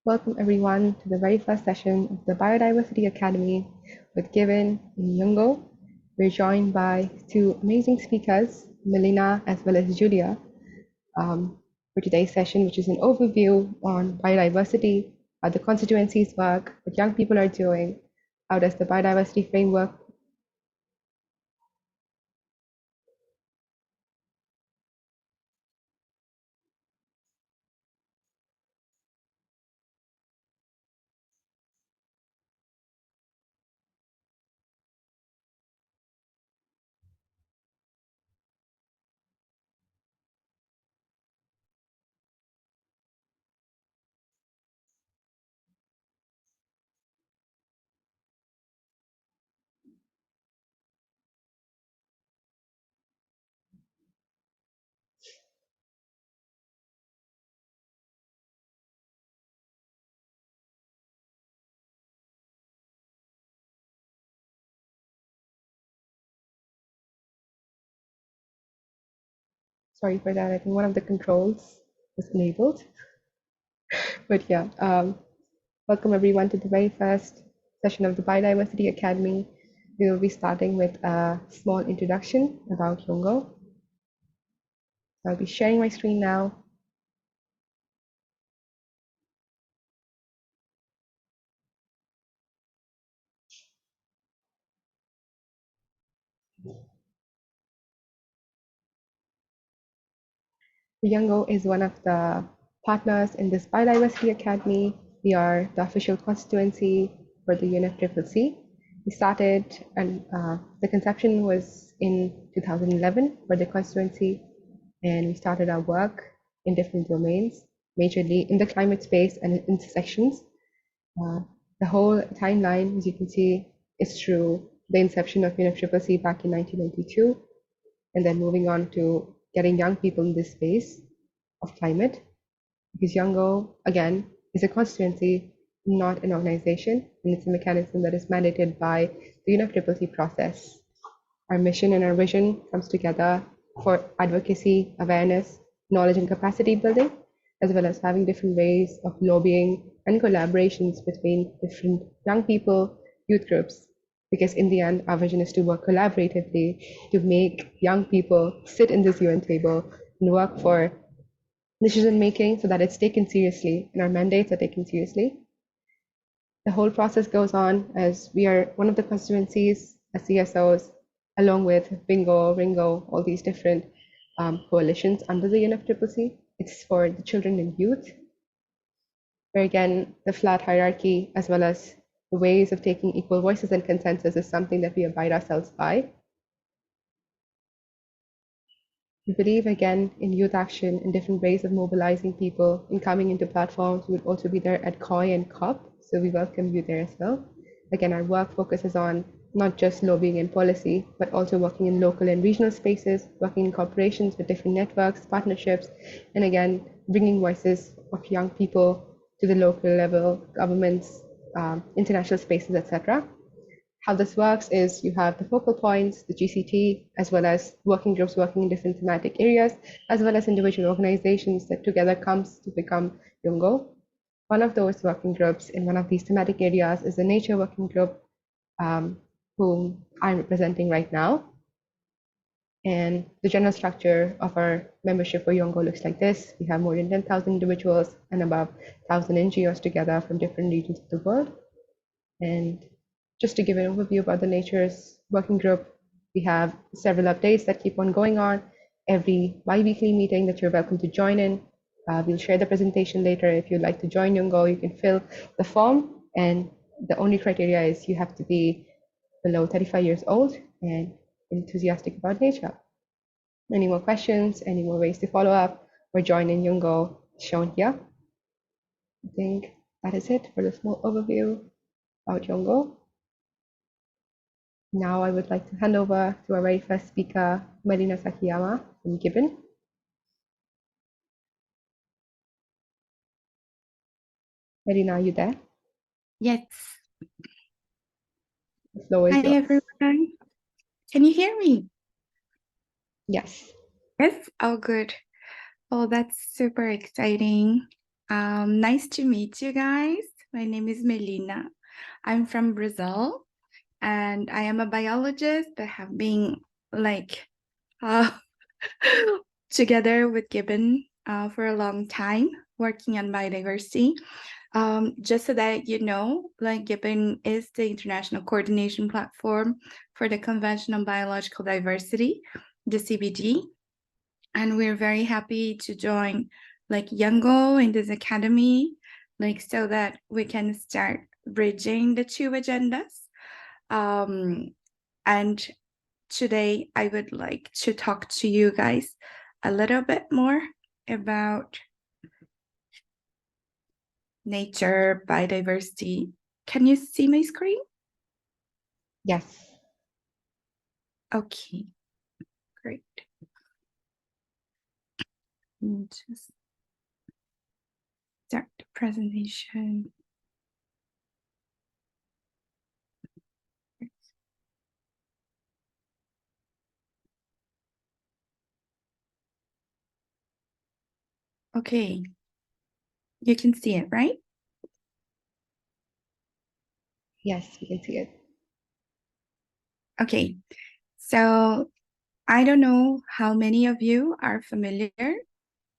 Welcome everyone to the very first session of the Biodiversity Academy with GYBN in Youngo. We're joined by two amazing speakers, Melina as well as Julia, for today's session, which is an overview on biodiversity, how the constituencies work, what young people are doing, how does the biodiversity framework sorry for that, I think one of the controls was enabled. But yeah, welcome everyone to the very first session of the Biodiversity Academy. We will be starting with a small introduction about Youngo. I'll be sharing my screen now. Youngo is one of the partners in this Biodiversity Academy. We are the official constituency for the UNFCCC. We started, and the conception was in 2011 for the constituency, and we started our work in different domains, majorly in the climate space and intersections. The whole timeline, as you can see, is through the inception of UNFCCC back in 1992, and then moving on to getting young people in this space of climate, because Youngo, again, is a constituency, not an organization, and it's a mechanism that is mandated by the UNFCCC process. Our mission and our vision comes together for advocacy, awareness, knowledge and capacity building, as well as having different ways of lobbying and collaborations between different young people, youth groups, because in the end, our vision is to work collaboratively to make young people sit in this UN table and work for decision making so that it's taken seriously and our mandates are taken seriously. The whole process goes on as we are one of the constituencies as CSOs, along with Bingo, Ringo, all these different coalitions under the UNFCCC. It's for the children and youth, where again, the flat hierarchy, as well as the ways of taking equal voices and consensus is something that we abide ourselves by. We believe again in youth action and different ways of mobilizing people and coming into platforms. We would also be there at COI and COP, so we welcome you there as well. Again, our work focuses on not just lobbying and policy, but also working in local and regional spaces, working in corporations with different networks, partnerships, and again, bringing voices of young people to the local level, governments, international spaces, etc. How this works is you have the focal points, the GCT, as well as working groups working in different thematic areas, as well as individual organizations that together comes to become Youngo. One of those working groups in one of these thematic areas is the nature working group, whom I'm representing right now. And the general structure of our membership for Youngo looks like this. We have more than 10,000 individuals and above 1,000 NGOs together from different regions of the world. And just to give an overview about the Nature's working group, we have several updates that keep on going on. Every bi-weekly meeting that you're welcome to join in. We'll share the presentation later. If you'd like to join Youngo, you can fill the form, and the only criteria is you have to be below 35 years old and enthusiastic about nature. Any more questions, any more ways to follow up or join in Youngo shown here? I think that is it for the small overview about Youngo. Now I would like to hand over to our very first speaker, Melina Sekiyama from GYBN. Melina, are you there? Yes. The floor is Hi, yours. everyone. Can you hear me? Yes. Yes? Oh, good. Oh, that's super exciting. Nice to meet you guys. My name is Melina. I'm from Brazil, and I am a biologist that have been like uh, together with GYBN for a long time, working on biodiversity. Just so that you know, like GYBN is the international coordination platform for the Convention on Biological Diversity, the CBD. And we're very happy to join like Youngo in this academy, like so that we can start bridging the two agendas. And today I would like to talk to you guys a little bit more about nature, biodiversity. Can you see my screen? Yes. Okay, great. Just start the presentation. Okay, you can see it, right? Yes, we can see it. Okay, so I don't know how many of you are familiar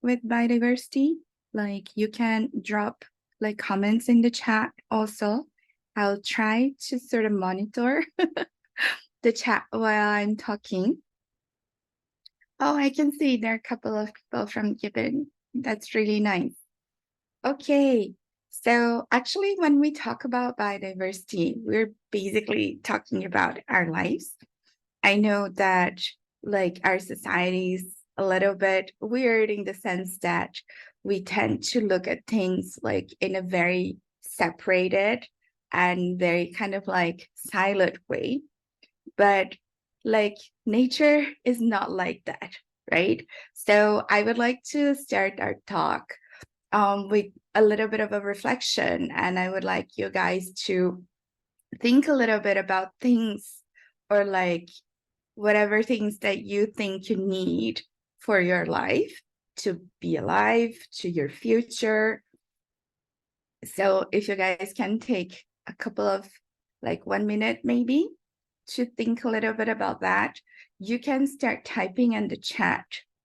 with biodiversity. Like you can drop like comments in the chat also. I'll try to sort of monitor the chat while I'm talking. Oh, I can see there are a couple of people from GYBN. That's really nice. Okay, so actually when we talk about biodiversity, we're basically talking about our lives. I know that like our society is a little bit weird in the sense that we tend to look at things like in a very separated and very kind of like silent way. But like nature is not like that, right? So I would like to start our talk with a little bit of a reflection, and I would like you guys to think a little bit about things or like whatever things that you think you need for your life to be alive, to your future. So if you guys can take a couple of like 1 minute maybe to think a little bit about that, you can start typing in the chat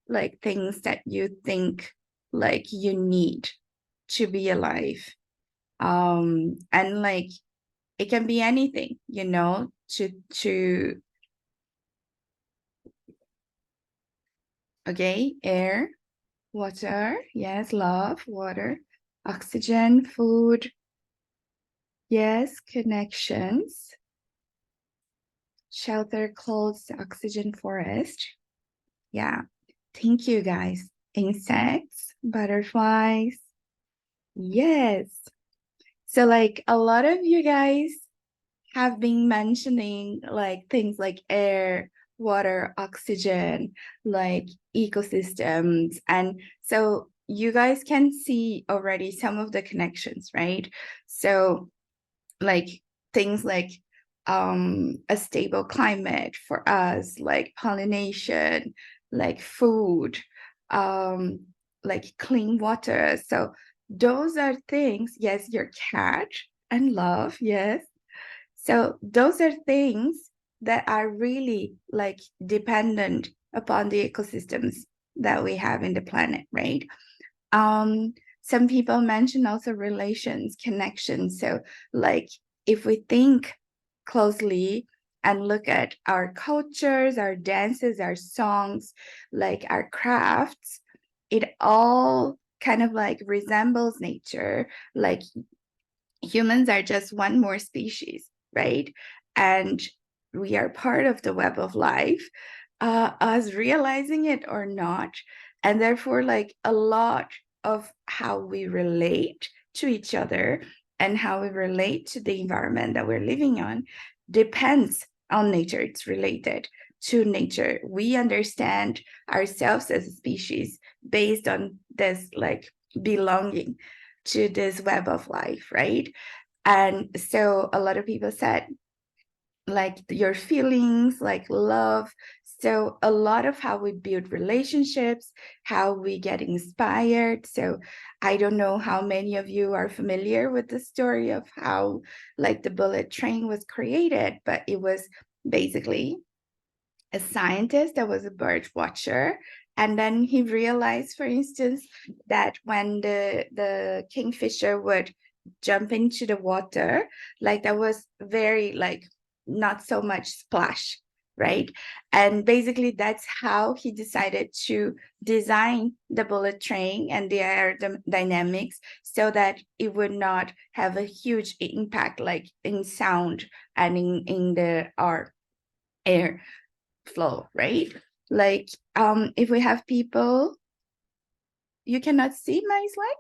like things that you think like you need to be alive. And like it can be anything, you know, okay, air, water, yes, love, water, oxygen, food, yes, connections, shelter, clothes, oxygen, forest. Yeah, thank you guys. Insects, butterflies, yes. So like a lot of you guys have been mentioning like things like air, water, oxygen, like ecosystems. And so you guys can see already some of the connections, right? So like things like a stable climate for us, like pollination, like food, um, like clean water. So those are things, yes, your cat and love, yes. So those are things that are really like dependent upon the ecosystems that we have in the planet, right? Some people mention also relations, connections. So like if we think closely and look at our cultures, our dances, our songs, like our crafts, it all kind of like resembles nature. Like humans are just one more species, right? And we are part of the web of life, us realizing it or not. And therefore, like a lot of how we relate to each other and how we relate to the environment that we're living on depends on nature. It's related to nature. We understand ourselves as a species based on this like belonging to this web of life, right? And so a lot of people said, like your feelings, like love, So a lot of how we build relationships, how we get inspired. So I don't know how many of you are familiar with the story of how like the bullet train was created, but it was basically a scientist that was a bird watcher. And then he realized, for instance, that when the kingfisher would jump into the water, like that was very like not so much splash, right? And basically that's how he decided to design the bullet train and the aerodynamics so that it would not have a huge impact like in sound and in the air flow, right? Like if we have people, you cannot see my slides?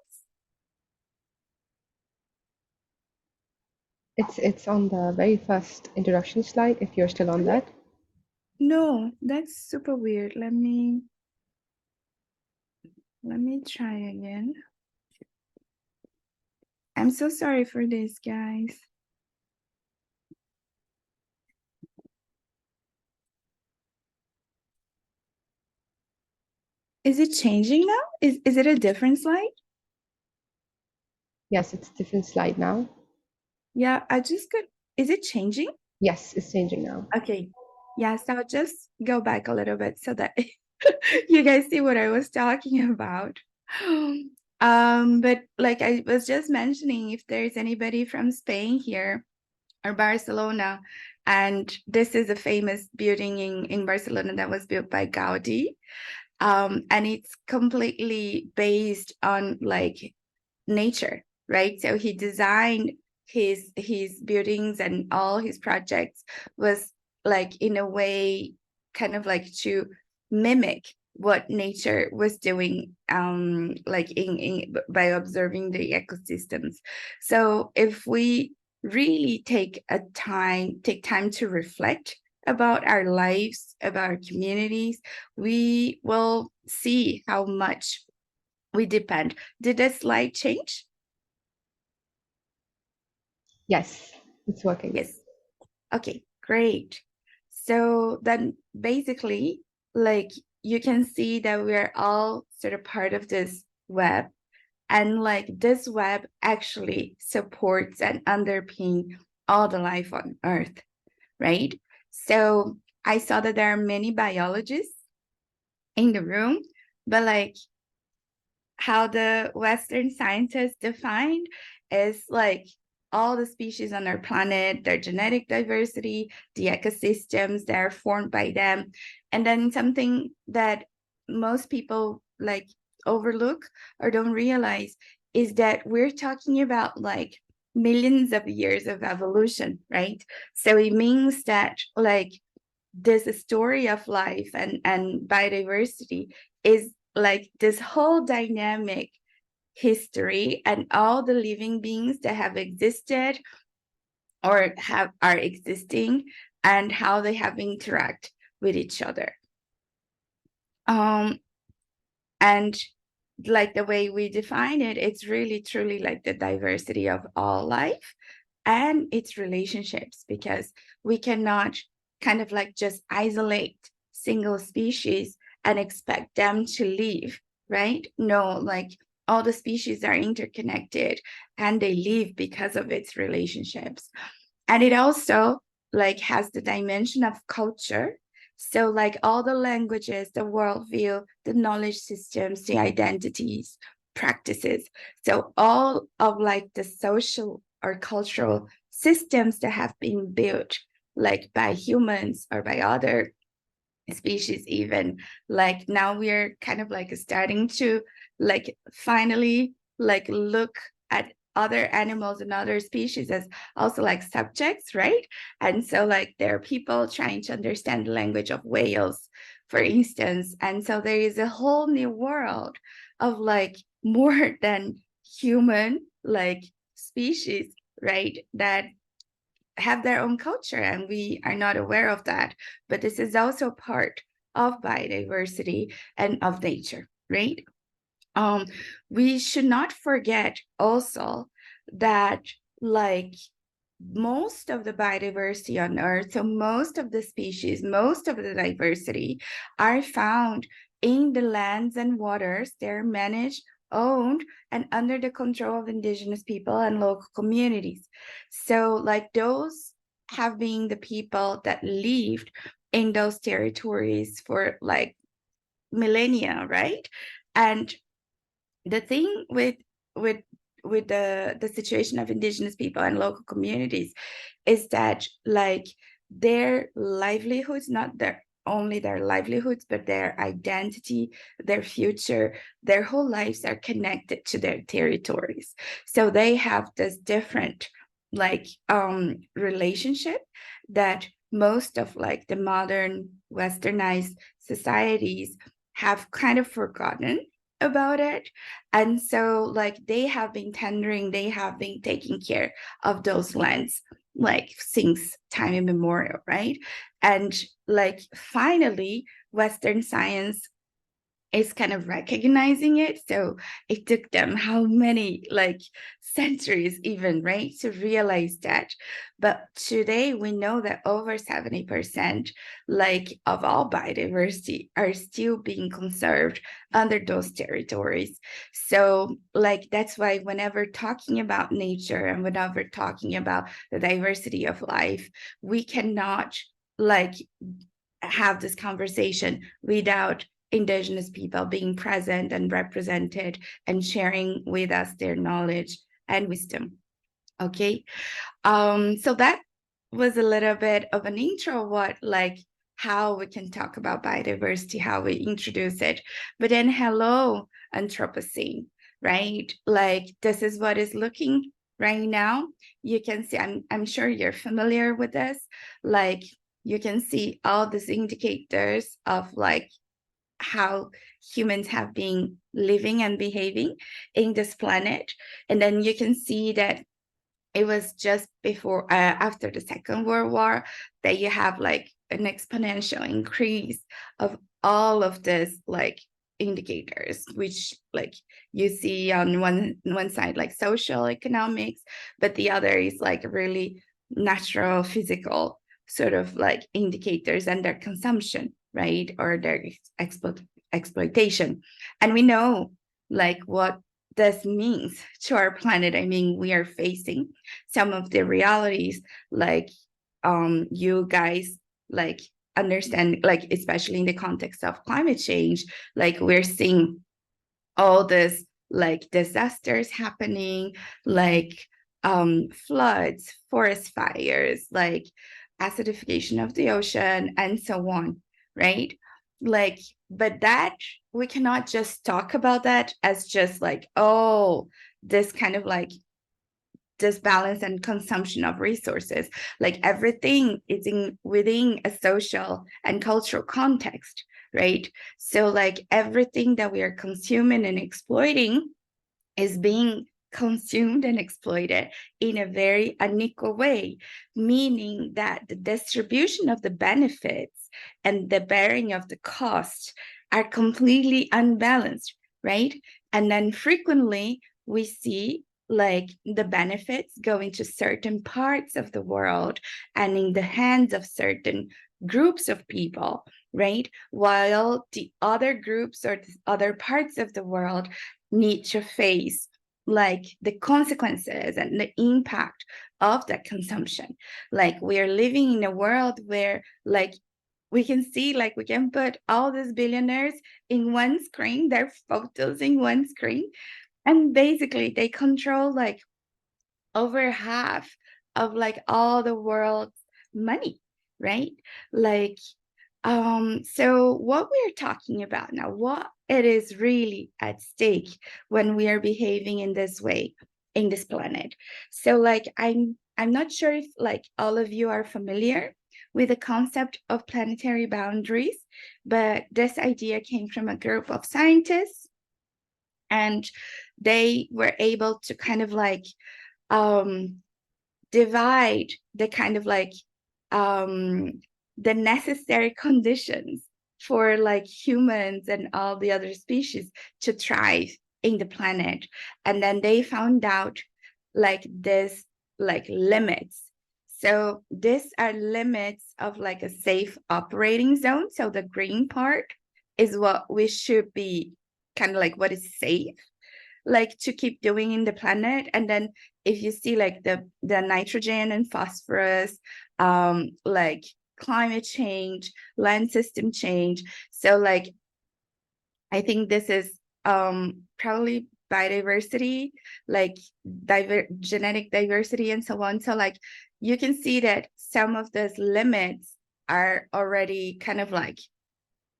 It's on the very first introduction slide, if you're still on that. No, that's super weird. Let me try again. I'm so sorry for this, guys. Is it changing now? Is it a different slide? Yes, it's a different slide now. Yeah, I just could. Is it changing? Yes, it's changing now. Okay. Yeah, so I'll just go back a little bit so that you guys see what I was talking about. But like I was just mentioning, if there's anybody from Spain here or Barcelona, and this is a famous building in Barcelona that was built by Gaudi. And it's completely based on like nature, right? So he designed his buildings and all his projects was like in a way kind of like to mimic what nature was doing like in by observing the ecosystems. So if we really take time to reflect about our lives, about our communities, we will see how much we depend. Did the slide change? Yes, it's working. Yes. Okay, great. So then basically, like you can see that we're all sort of part of this web. And like this web actually supports and underpins all the life on Earth, right? So I saw that there are many biologists in the room, but like how the Western scientists defined is like all the species on our planet, their genetic diversity, the ecosystems that are formed by them. And then something that most people like overlook or don't realize is that we're talking about like millions of years of evolution, right? So it means that like this story of life and biodiversity is like this whole dynamic history and all the living beings that have existed or are existing and how they have interact with each other. And like the way we define it, it's really truly like the diversity of all life and its relationships, because we cannot kind of like just isolate single species and expect them to live, right? No, like all the species are interconnected and they live because of its relationships. And it also like has the dimension of culture. So like all the languages, the worldview, the knowledge systems, the identities, practices. So all of like the social or cultural systems that have been built like by humans or by other species even, like now we're kind of like starting to like finally like look at other animals and other species as also like subjects, right? And so like there are people trying to understand the language of whales, for instance. And so there is a whole new world of like more than human like species, right, that have their own culture and we are not aware of that. But this is also part of biodiversity and of nature, right? We should not forget also that like most of the biodiversity on Earth, so most of the species, most of the diversity are found in the lands and waters. They're managed, owned, and under the control of indigenous people and local communities. So like those have been the people that lived in those territories for like millennia, right? And the thing with with the situation of indigenous people and local communities is that like their livelihoods, not their only their livelihoods, but their identity, their future, their whole lives are connected to their territories. So they have this different like relationship that most of like the modern westernized societies have kind of forgotten about it. And so like they have been tendering, they have been taking care of those lands like since time immemorial, right? And like finally Western science is kind of recognizing it. So it took them how many like centuries even, right, to realize that. But today we know that over 70% like of all biodiversity are still being conserved under those territories. So like that's why whenever talking about nature and whenever talking about the diversity of life, we cannot like have this conversation without indigenous people being present and represented and sharing with us their knowledge and wisdom. Okay. So that was a little bit of an intro, what like how we can talk about biodiversity, how we introduce it. But then hello, Anthropocene, right? Like this is what is looking right now. You can see, I'm sure you're familiar with this. Like you can see all these indicators of like how humans have been living and behaving in this planet. And then you can see that it was just before after the Second World War that you have like an exponential increase of all of this like indicators, which like you see on one side like social economics, but the other is like really natural physical sort of like indicators and their consumption, right, or their exploitation. And we know like what this means to our planet. I mean, we are facing some of the realities like you guys like understand, like especially in the context of climate change, like we're seeing all this like disasters happening, like floods, forest fires, like acidification of the ocean and so on, right? Like but that we cannot just talk about that as just like, oh, this kind of like disbalance and consumption of resources. Like everything is in within a social and cultural context, right? So like everything that we are consuming and exploiting is being consumed and exploited in a very unequal way, meaning that the distribution of the benefits and the bearing of the cost are completely unbalanced, right? And then frequently we see like the benefits going to certain parts of the world and in the hands of certain groups of people, right? While the other groups or the other parts of the world need to face like the consequences and the impact of that consumption. Like we are living in a world where like we can see, like we can put all these billionaires in one screen, their photos in one screen, and basically they control like over half of like all the world's money, right? Like so what we're talking about now, what it is really at stake when we are behaving in this way in this planet. So like I'm not sure if like all of you are familiar with the concept of planetary boundaries, but this idea came from a group of scientists, and they were able to kind of like um divide the kind of like um the necessary conditions for like humans and all the other species to thrive in the planet. And then they found out like this like limits So these are limits of like a safe operating zone. So the green part is what we should be kind of like what is safe, like to keep doing in the planet. And then if you see like the nitrogen and phosphorus, like climate change, land system change. So like I think this is probably biodiversity, like genetic diversity and so on. So like you can see that some of those limits are already kind of like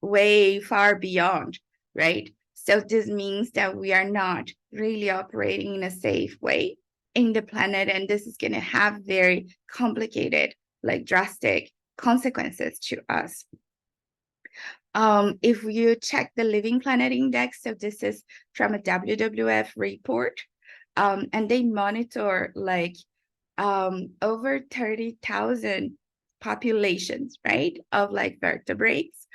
way far beyond, right? So this means that we are not really operating in a safe way in the planet, and this is going to have very complicated, like drastic consequences to us. If you check the Living Planet Index, so this is from a WWF report, and they monitor like over 30,000 populations, right, of like vertebrates.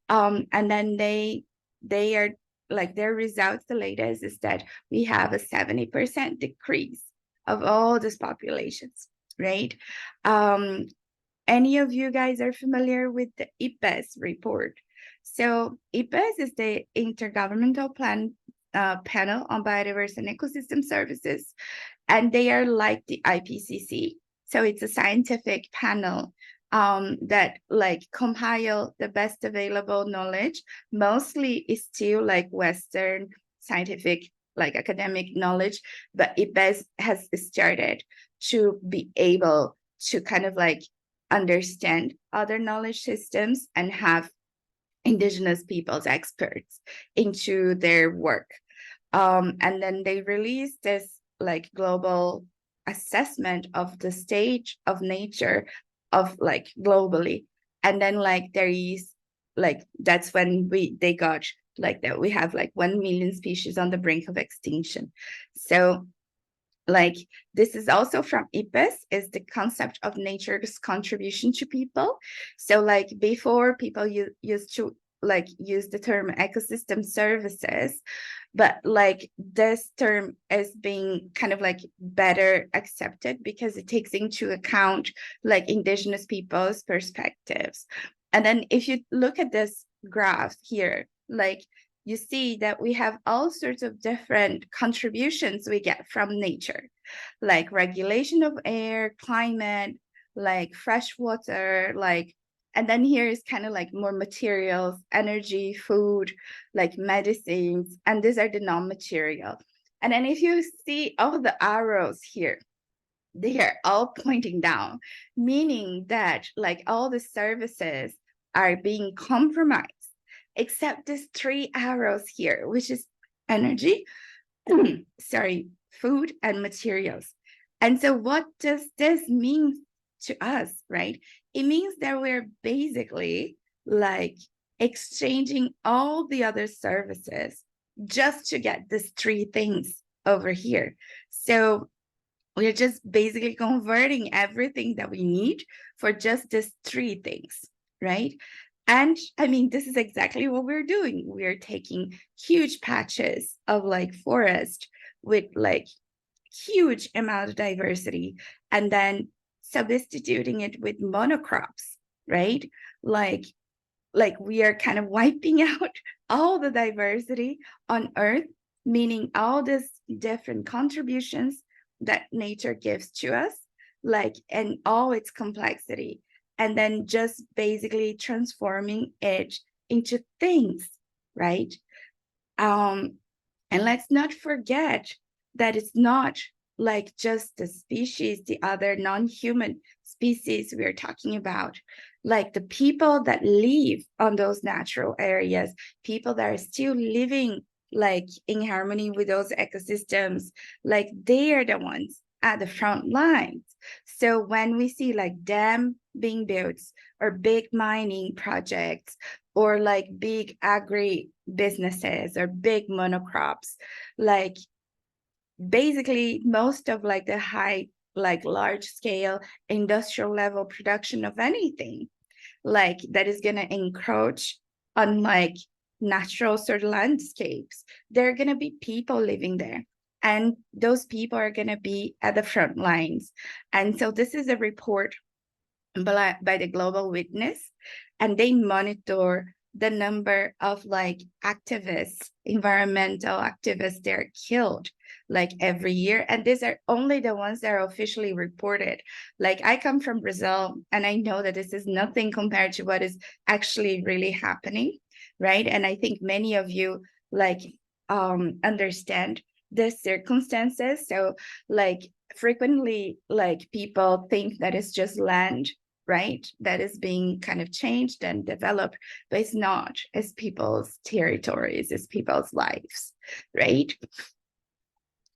And then they are like their results, the latest is that we have a 70% decrease of all these populations, right? Any of you guys are familiar with the IPBES report? So IPBES is the Intergovernmental Panel on Biodiversity and Ecosystem Services, and they are like the IPCC. So it's a scientific panel that like compile the best available knowledge. Mostly is still like Western scientific, like academic knowledge, but IPBES has started to be able to kind of like understand other knowledge systems and have indigenous peoples experts into their work. And then they released this like global assessment of the stage of nature of like globally. And then like there is like, that's when they got like that we have like 1 million species on the brink of extinction. So like this is also from IPBES, is the concept of nature's contribution to people. So like before people used to like use the term ecosystem services, but like this term is being kind of like better accepted because it takes into account like indigenous people's perspectives. And then if you look at this graph here, like you see that we have all sorts of different contributions we get from nature, like regulation of air, climate, like fresh water, like, and then here is kind of like more materials, energy, food, like medicines, and these are the non-material. And then if you see all the arrows here, they are all pointing down, meaning that like all the services are being compromised, except these 3 arrows here, which is energy, sorry, food and materials. And so what does this mean to us, right? It means that we're basically like exchanging all the other services just to get these 3 things over here. So we're just basically converting everything that we need for just these 3 things, right? And I mean, this is exactly what we're doing. We're taking huge patches of like forest with like huge amount of diversity and then substituting it with monocrops, right? Like we are kind of wiping out all the diversity on Earth, meaning all these different contributions that nature gives to us, like, and all its complexity, and then just basically transforming it into things, right? And let's not forget that it's not like just the species, the other non-human species we're talking about, like the people that live on those natural areas, people that are still living like in harmony with those ecosystems, like they are the ones at the front lines. So when we see like dam being built or big mining projects or like big agri businesses or big monocrops, like basically most of like the high, like large scale industrial level production of anything, like that is going to encroach on like natural sort of landscapes, there are going to be people living there. And those people are going to be at the front lines. And so this is a report by the Global Witness, and they monitor the number of like activists, environmental activists, they're killed like every year. And these are only the ones that are officially reported. Like I come from Brazil, and I know that this is nothing compared to what is actually really happening, right? And I think many of you like understand the circumstances. So like frequently like people think that it's just land, right, that is being kind of changed and developed, but it's not. It's people's territories, it's people's lives, right?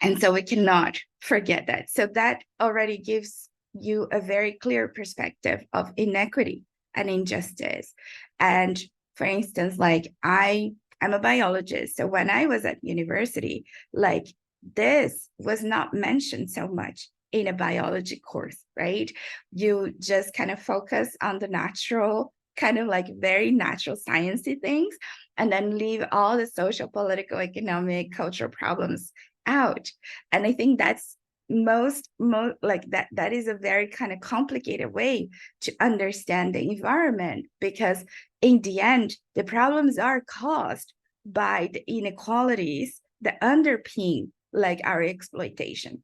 And so we cannot forget that. So that already gives you a very clear perspective of inequity and injustice. And for instance, like I'm a biologist. So when I was at university, like this was not mentioned so much in a biology course, right? You just kind of focus on the natural, kind of like very natural sciencey things, and then leave all the social, political, economic, cultural problems out. And I think that's most like that is a very kind of complicated way to understand the environment, because in the end the problems are caused by the inequalities that underpin like our exploitation,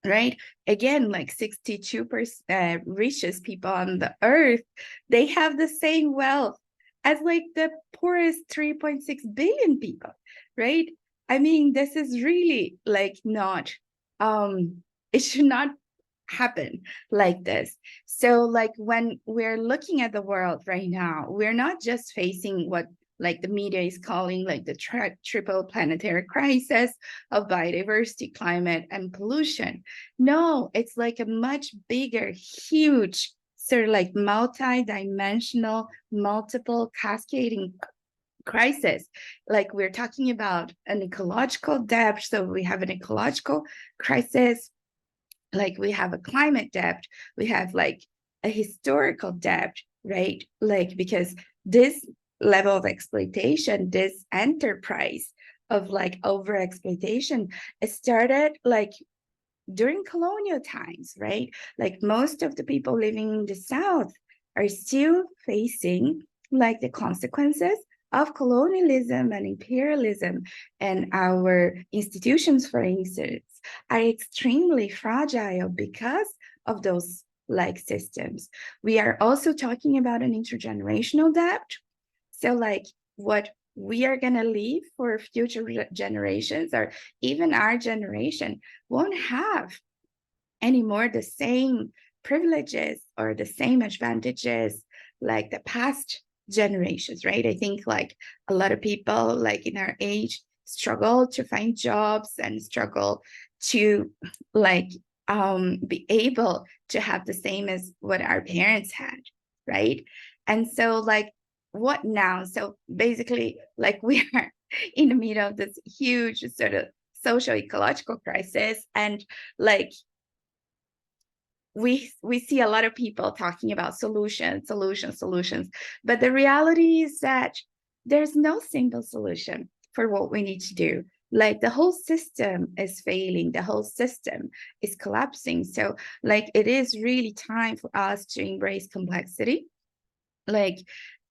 right? Again, like 62% richest people on the earth, they have the same wealth as like the poorest 3.6 billion people, right? I mean, this is really like not, it should not happen like this. So like when we're looking at the world right now, we're not just facing what like the media is calling like the triple planetary crisis of biodiversity, climate, and pollution. No, it's like a much bigger, huge, sort of like multi-dimensional, multiple cascading crisis. Like we're talking about an ecological debt. So we have an ecological crisis, like we have a climate debt, we have like a historical debt, right? Like because this level of exploitation, this enterprise of like over exploitation, it started like during colonial times, right? Like most of the people living in the South are still facing like the consequences of colonialism and imperialism, and our institutions, for instance, are extremely fragile because of those like systems. We are also talking about an intergenerational debt. So like what we are going to leave for future generations, or even our generation, won't have anymore the same privileges or the same advantages like the past generations, right? I think like a lot of people like in our age struggle to find jobs and struggle to like be able to have the same as what our parents had, right? And so like what now? So basically like we are in the middle of this huge sort of social ecological crisis, and like we see a lot of people talking about solutions, but the reality is that there's no single solution for what we need to do. Like the whole system is failing, the whole system is collapsing. So like it is really time for us to embrace complexity, like,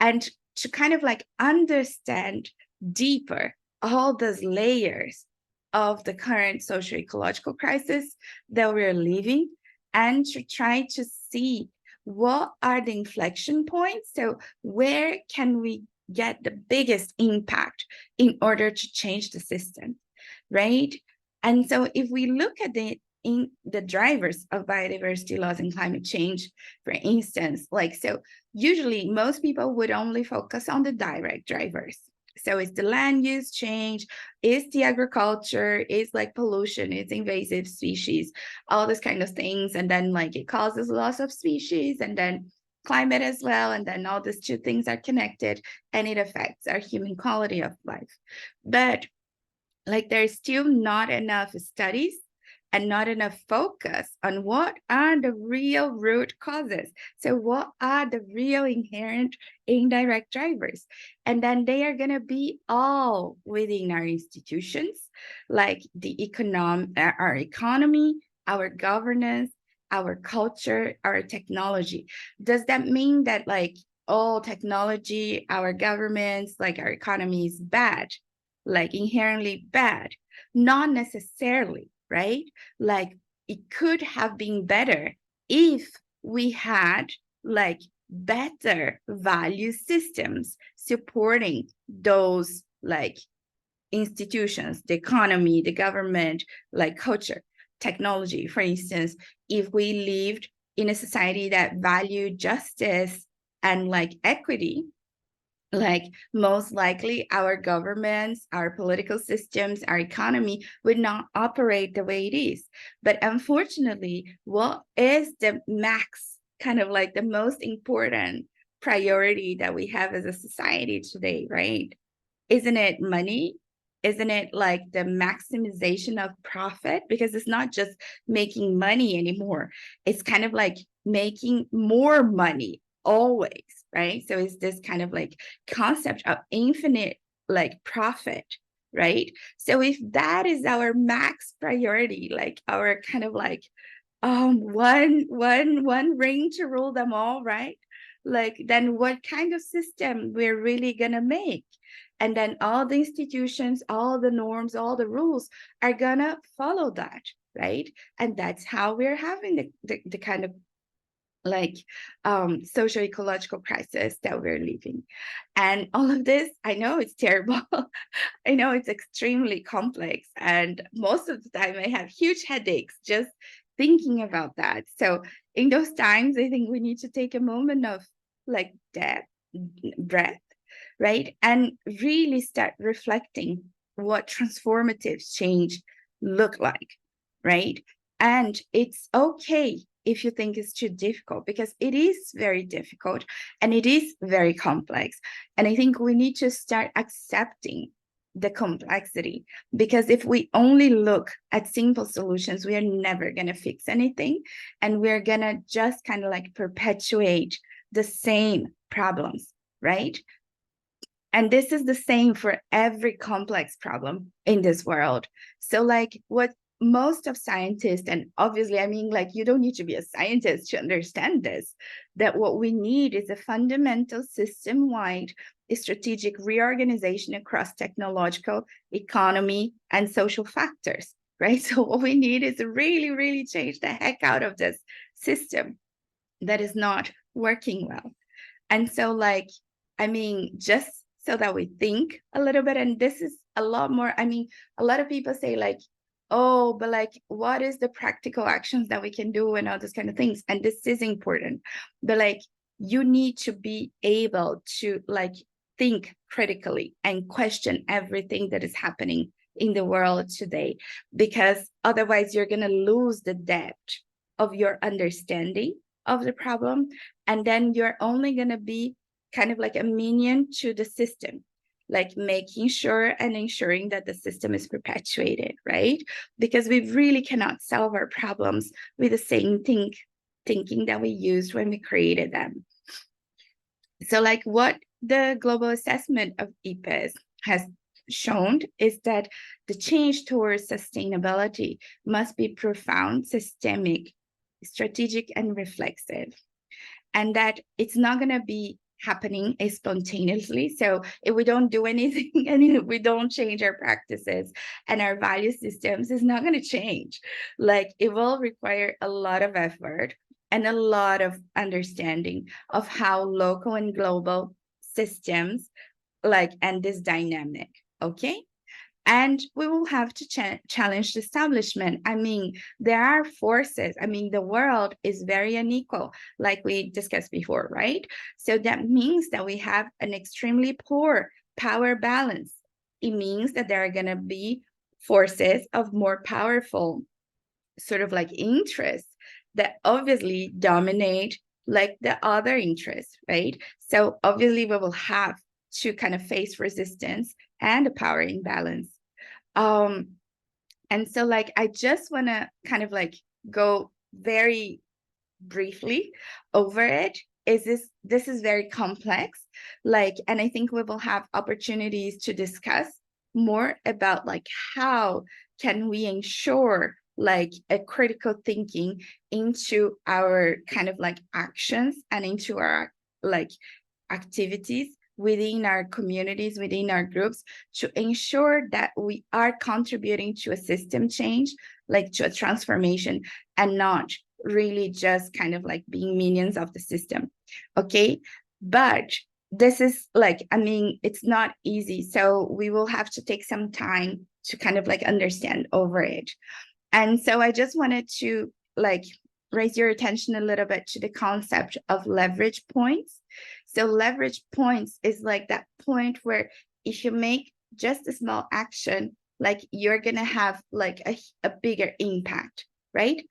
and to kind of like understand deeper all those layers of the current socio-ecological crisis that we're living, and to try to see what are the inflection points. So where can we get the biggest impact in order to change the system, right? And so if we look at the drivers of biodiversity loss and climate change, for instance, like, so usually most people would only focus on the direct drivers. So it's the land use change, it's the agriculture, it's like pollution, it's invasive species, all this kind of things. And then like it causes loss of species, and then climate as well. And then all these two things are connected, and it affects our human quality of life. But like there's still not enough studies and not enough focus on what are the real root causes. So what are the real inherent indirect drivers? And then they are going to be all within our institutions, like our economy, our governance, our culture, our technology. Does that mean that like all technology, our governments, like our economy is bad, like inherently bad? Not necessarily, right? Like it could have been better if we had like better value systems supporting those like institutions, the economy, the government, like culture, technology. For instance, if we lived in a society that valued justice and like equity, like most likely our governments, our political systems, our economy would not operate the way it is. But unfortunately, what is the max kind of like the most important priority that we have as a society today, right? Isn't it money? Isn't it like the maximization of profit? Because it's not just making money anymore. It's kind of like making more money always, right? So it's this kind of like concept of infinite like profit, right? So if that is our max priority, like our kind of like one ring to rule them all, right? Like then what kind of system we're really gonna make? And then all the institutions, all the norms, all the rules are gonna follow that, right? And that's how we're having the kind of like social ecological crisis that we're living. And all of this, I know it's terrible. I know it's extremely complex. And most of the time I have huge headaches just thinking about that. So in those times, I think we need to take a moment of like breath, right? And really start reflecting what transformative change look like, right? And it's okay if you think it's too difficult, because it is very difficult and it is very complex. And I think we need to start accepting the complexity, because if we only look at simple solutions, we are never going to fix anything. And we're going to just kind of like perpetuate the same problems, right? And this is the same for every complex problem in this world. So like what most of scientists, and obviously, I mean, like you don't need to be a scientist to understand this, that what we need is a fundamental system-wide strategic reorganization across technological, economy, and social factors, right? So what we need is to really, really change the heck out of this system that is not working well. And so like, I mean, just so that we think a little bit, and this is a lot more, I mean, a lot of people say like, oh, but like, what is the practical actions that we can do and all those kind of things? And this is important, but like, you need to be able to like think critically and question everything that is happening in the world today, because otherwise you're going to lose the depth of your understanding of the problem. And then you're only going to be kind of like a minion to the system, like making sure and ensuring that the system is perpetuated, right? Because we really cannot solve our problems with the same thinking that we used when we created them. So like what the global assessment of EPAs has shown is that the change towards sustainability must be profound, systemic, strategic, and reflexive. And that it's not going to be happening spontaneously. So if we don't do anything and if we don't change our practices and our value systems, it's not going to change. Like it will require a lot of effort and a lot of understanding of how local and global systems like and this dynamic, okay? And we will have to challenge the establishment. I mean, there are forces. I mean, the world is very unequal, like we discussed before, right? So that means that we have an extremely poor power balance. It means that there are going to be forces of more powerful sort of like interests that obviously dominate like the other interests, right? So obviously we will have to kind of face resistance and a power imbalance. And And so like, I just want to kind of like go very briefly over it. This is very complex, like, and I think we will have opportunities to discuss more about like how can we ensure like a critical thinking into our kind of like actions and into our like activities within our communities, within our groups, to ensure that we are contributing to a system change, like to a transformation, and not really just kind of like being minions of the system. Okay. But this is like, I mean, it's not easy. So we will have to take some time to kind of like understand over it. And so I just wanted to like raise your attention a little bit to the concept of leverage points. So leverage points is like that point where if you make just a small action, like you're going to have like a bigger impact, right?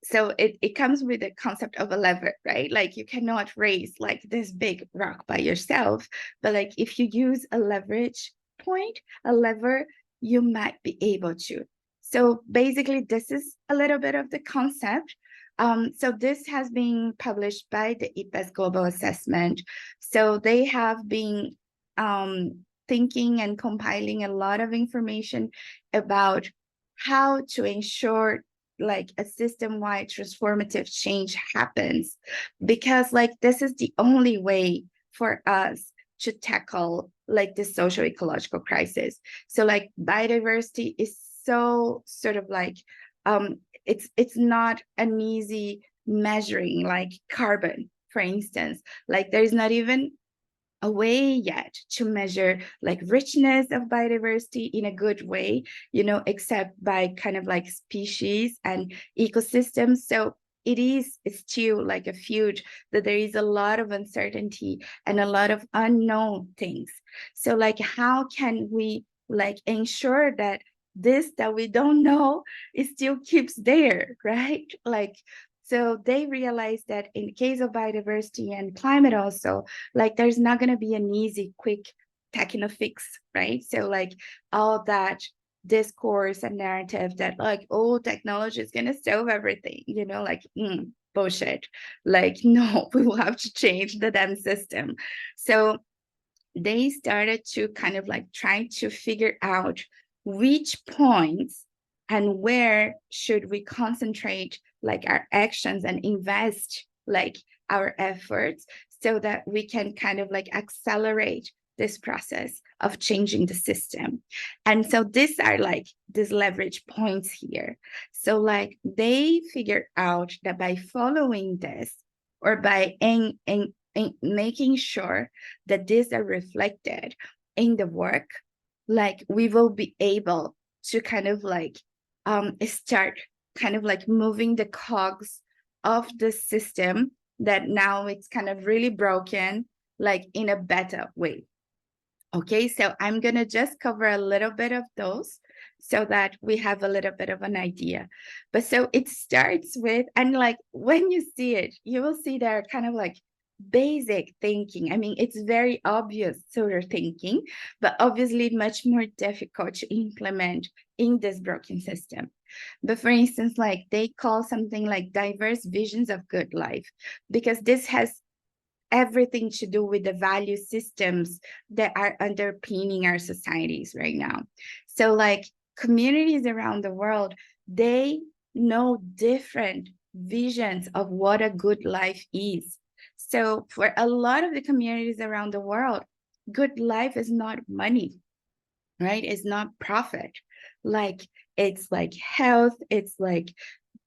So it comes with the concept of a lever, right? Like you cannot raise like this big rock by yourself, but like if you use a leverage point, a lever, you might be able to. So basically, this is a little bit of the concept. So this has been published by the IPES Global Assessment. So they have been thinking and compiling a lot of information about how to ensure like a system-wide transformative change happens, because like this is the only way for us to tackle like the social ecological crisis. So like biodiversity is so sort of like it's not an easy measuring, like carbon, for instance. Like there's not even a way yet to measure like richness of biodiversity in a good way, you know, except by kind of like species and ecosystems. So it is still like a field that there is a lot of uncertainty and a lot of unknown things. So like, how can we like ensure that this that we don't know, it still keeps there, right? Like, so they realized that in the case of biodiversity and climate also, like there's not going to be an easy, quick techno fix, right? So like all that discourse and narrative that like, oh, technology is going to solve everything, you know, like bullshit. Like, no, we will have to change the damn system. So they started to kind of like try to figure out which points and where should we concentrate like our actions and invest like our efforts so that we can kind of like accelerate this process of changing the system. And so these are like these leverage points here. So like they figured out that by following this, or by in making sure that these are reflected in the work, like we will be able to kind of like start kind of like moving the cogs of the system that now it's kind of really broken, like in a better way. Okay, so I'm gonna just cover a little bit of those so that we have a little bit of an idea. But so it starts with, and like when you see it, you will see there kind of like basic thinking. I mean, it's very obvious sort of thinking, but obviously much more difficult to implement in this broken system. But for instance, like they call something like diverse visions of good life, because this has everything to do with the value systems that are underpinning our societies right now. So like communities around the world, they know different visions of what a good life is. So for a lot of the communities around the world, good life is not money, right? It's not profit. Like it's like health, it's like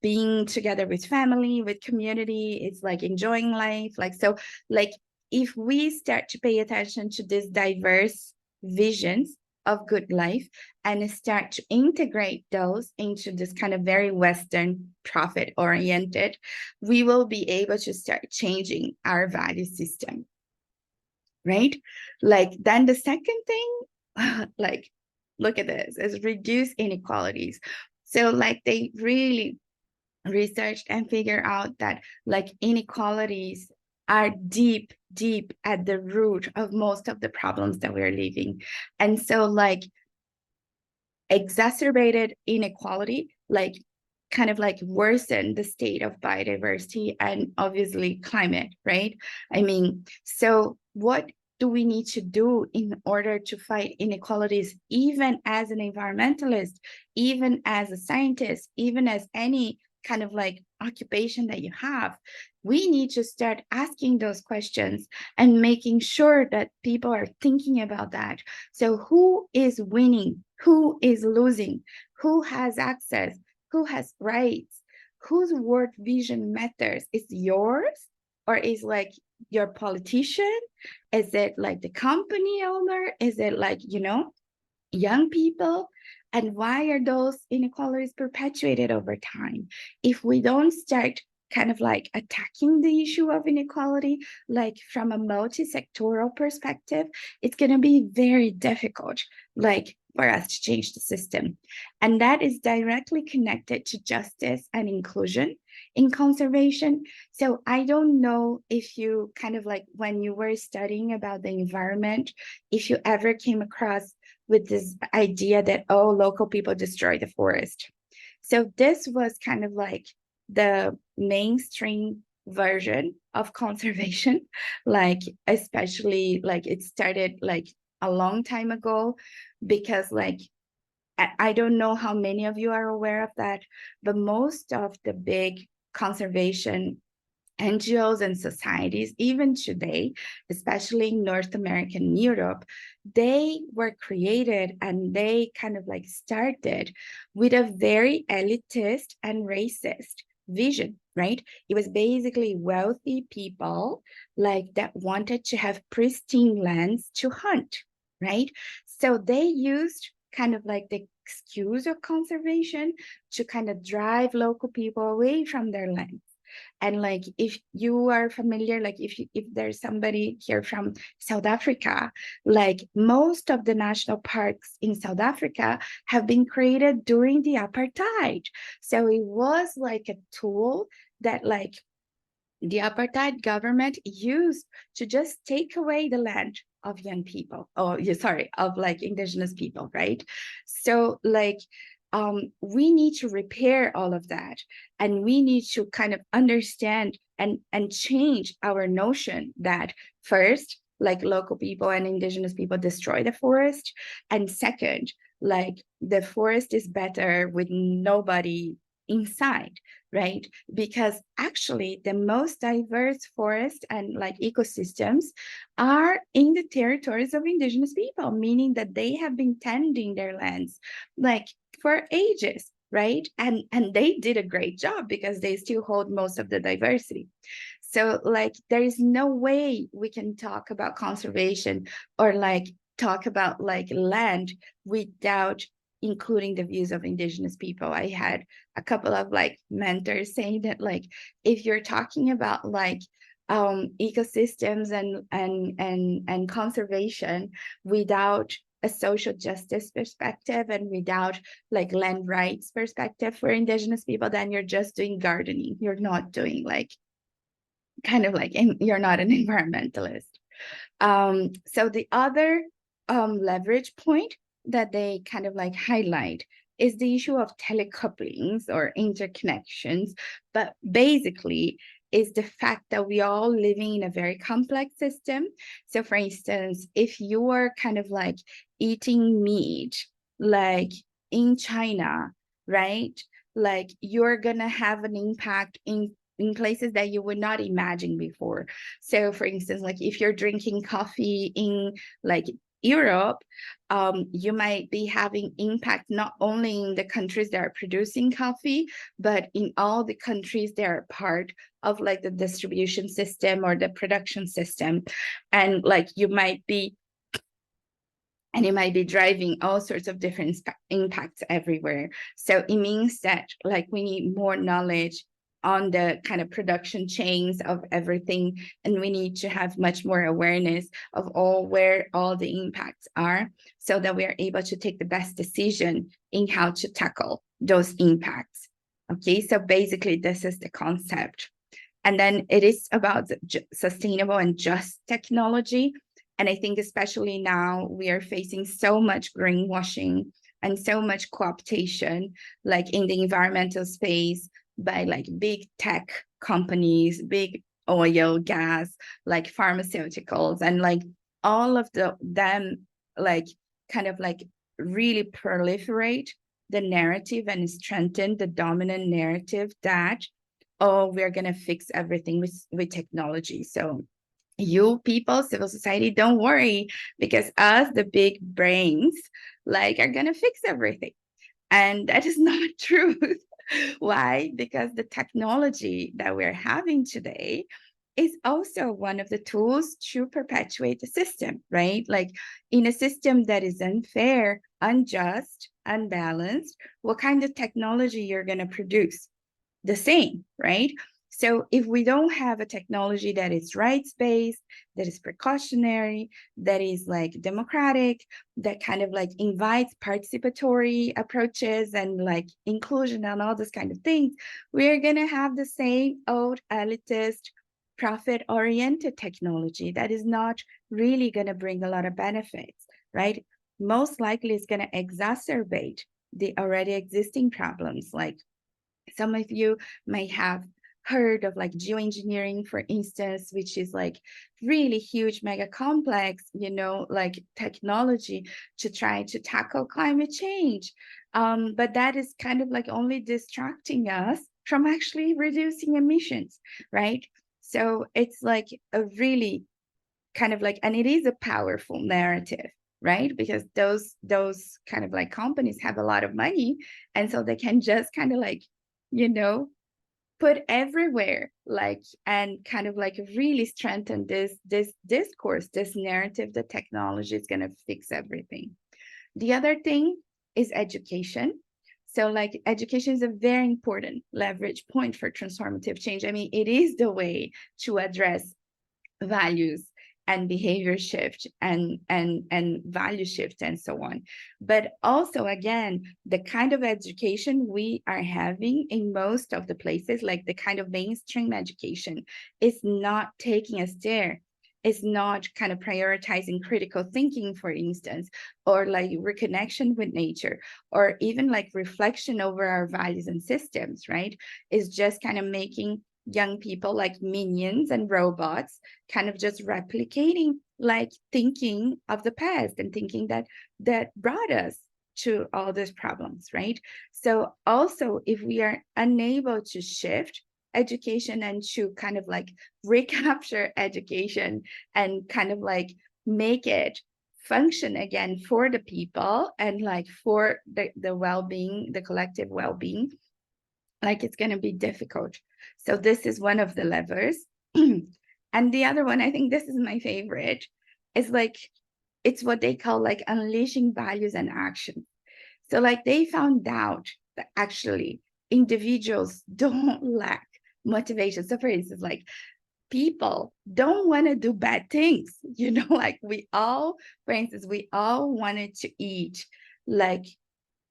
being together with family, with community, it's like enjoying life. Like, so like if we start to pay attention to these diverse visions of good life and start to integrate those into this kind of very Western profit oriented, we will be able to start changing our value system, right? Like then the second thing, like look at this, is reduce inequalities. So like they really researched and figured out that like inequalities are deep at the root of most of the problems that we're living. And so like exacerbated inequality, like kind of like worsen the state of biodiversity and obviously climate, right? I mean, so what do we need to do in order to fight inequalities, even as an environmentalist, even as a scientist, even as any kind of like occupation that you have? We need to start asking those questions and making sure that people are thinking about that. So who is winning? Who is losing? Who has access? Who has rights? Whose world vision matters? Is yours, or is like your politician? Is it like the company owner? Is it like, you know, young people? And why are those inequalities perpetuated over time? If we don't start kind of like attacking the issue of inequality, like from a multi-sectoral perspective, it's going to be very difficult, like for us to change the system. And that is directly connected to justice and inclusion in conservation. So I don't know if you kind of like, when you were studying about the environment, if you ever came across with this idea that, oh, local people destroy the forest. So this was kind of like the mainstream version of conservation, like especially like it started like a long time ago, because like I don't know how many of you are aware of that, but most of the big conservation NGOs and societies, even today, especially in North America and Europe, they were created and they kind of like started with a very elitist and racist vision, right? It was basically wealthy people like that wanted to have pristine lands to hunt, right? So they used kind of like the excuse of conservation to kind of drive local people away from their land. And like if you are familiar, like if there's somebody here from South Africa, like most of the national parks in South Africa have been created during the apartheid. So it was like a tool that like the apartheid government used to just take away the land of young people, oh yeah, sorry, of like indigenous people, right? So like we need to repair all of that, and we need to kind of understand and change our notion that first, like local people and indigenous people destroy the forest, and second, like the forest is better with nobody inside, right? Because actually the most diverse forests and like ecosystems are in the territories of indigenous people, meaning that they have been tending their lands like for ages, right? And they did a great job because they still hold most of the diversity. So like there is no way we can talk about conservation or like talk about like land without including the views of indigenous people. I had a couple of like mentors saying that like if you're talking about like ecosystems and conservation without a social justice perspective and without like land rights perspective for indigenous people, then you're just doing gardening. You're not doing like kind of like you're not an environmentalist. So the other leverage point that they kind of like highlight is the issue of telecouplings or interconnections, but basically is the fact that we are all living in a very complex system. So for instance, if you are kind of like eating meat, like in China, right? Like you're gonna have an impact in places that you would not imagine before. So for instance, like if you're drinking coffee in like Europe, you might be having impact not only in the countries that are producing coffee, but in all the countries that are part of like the distribution system or the production system. And like you might be driving all sorts of different impacts everywhere. So it means that like we need more knowledge on the kind of production chains of everything, and we need to have much more awareness of where all the impacts are, so that we are able to take the best decision in how to tackle those impacts. Okay, so basically this is the concept. And then it is about sustainable and just technology. And I think especially now we are facing so much greenwashing and so much cooptation, like in the environmental space by like big tech companies, big oil, gas, like pharmaceuticals, and like all of them like kind of like really proliferate the narrative and strengthen the dominant narrative that, oh, we're going to fix everything with technology. So you people, civil society, don't worry, because us, the big brains, like are going to fix everything. And that is not true. Why? Because the technology that we're having today is also one of the tools to perpetuate the system, right? Like in a system that is unfair, unjust, unbalanced, what kind of technology you're going to produce? The same, right? So if we don't have a technology that is rights-based, that is precautionary, that is like democratic, that kind of like invites participatory approaches and like inclusion and all this kind of things, we're gonna have the same old elitist, profit-oriented technology that is not really gonna bring a lot of benefits, right? Most likely it's gonna exacerbate the already existing problems. Like some of you may have heard of like geoengineering, for instance, which is like really huge, mega complex, you know, like technology to try to tackle climate change. But that is kind of like only distracting us from actually reducing emissions, right? So it's like a really kind of like, and it is a powerful narrative, right? Because those kind of like companies have a lot of money, and so they can just kind of like, you know, put everywhere, like, and kind of like really strengthen this discourse, this narrative that technology is going to fix everything. The other thing is education. So like education is a very important leverage point for transformative change. I mean, it is the way to address values and behavior shift and value shift and so on. But also, again, the kind of education we are having in most of the places, like the kind of mainstream education, is not taking us there. It's not kind of prioritizing critical thinking, for instance, or like reconnection with nature, or even like reflection over our values and systems, right? It's just kind of making young people like minions and robots, kind of just replicating like thinking of the past and thinking that brought us to all these problems, right? So also, if we are unable to shift education and to kind of like recapture education and kind of like make it function again for the people and like for the well-being, the collective well-being, like it's going to be difficult. So this is one of the levers. And the other one, I think this is my favorite, is like, it's what they call like unleashing values and action. So like they found out that actually individuals don't lack motivation. So for instance, like people don't want to do bad things, you know, like we all, for instance, we all wanted to eat like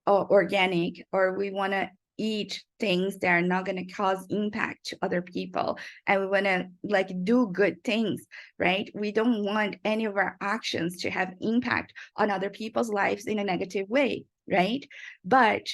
organic, or we want to eat things that are not going to cause impact to other people, and we want to like do good things, right? We don't want any of our actions to have impact on other people's lives in a negative way, right? But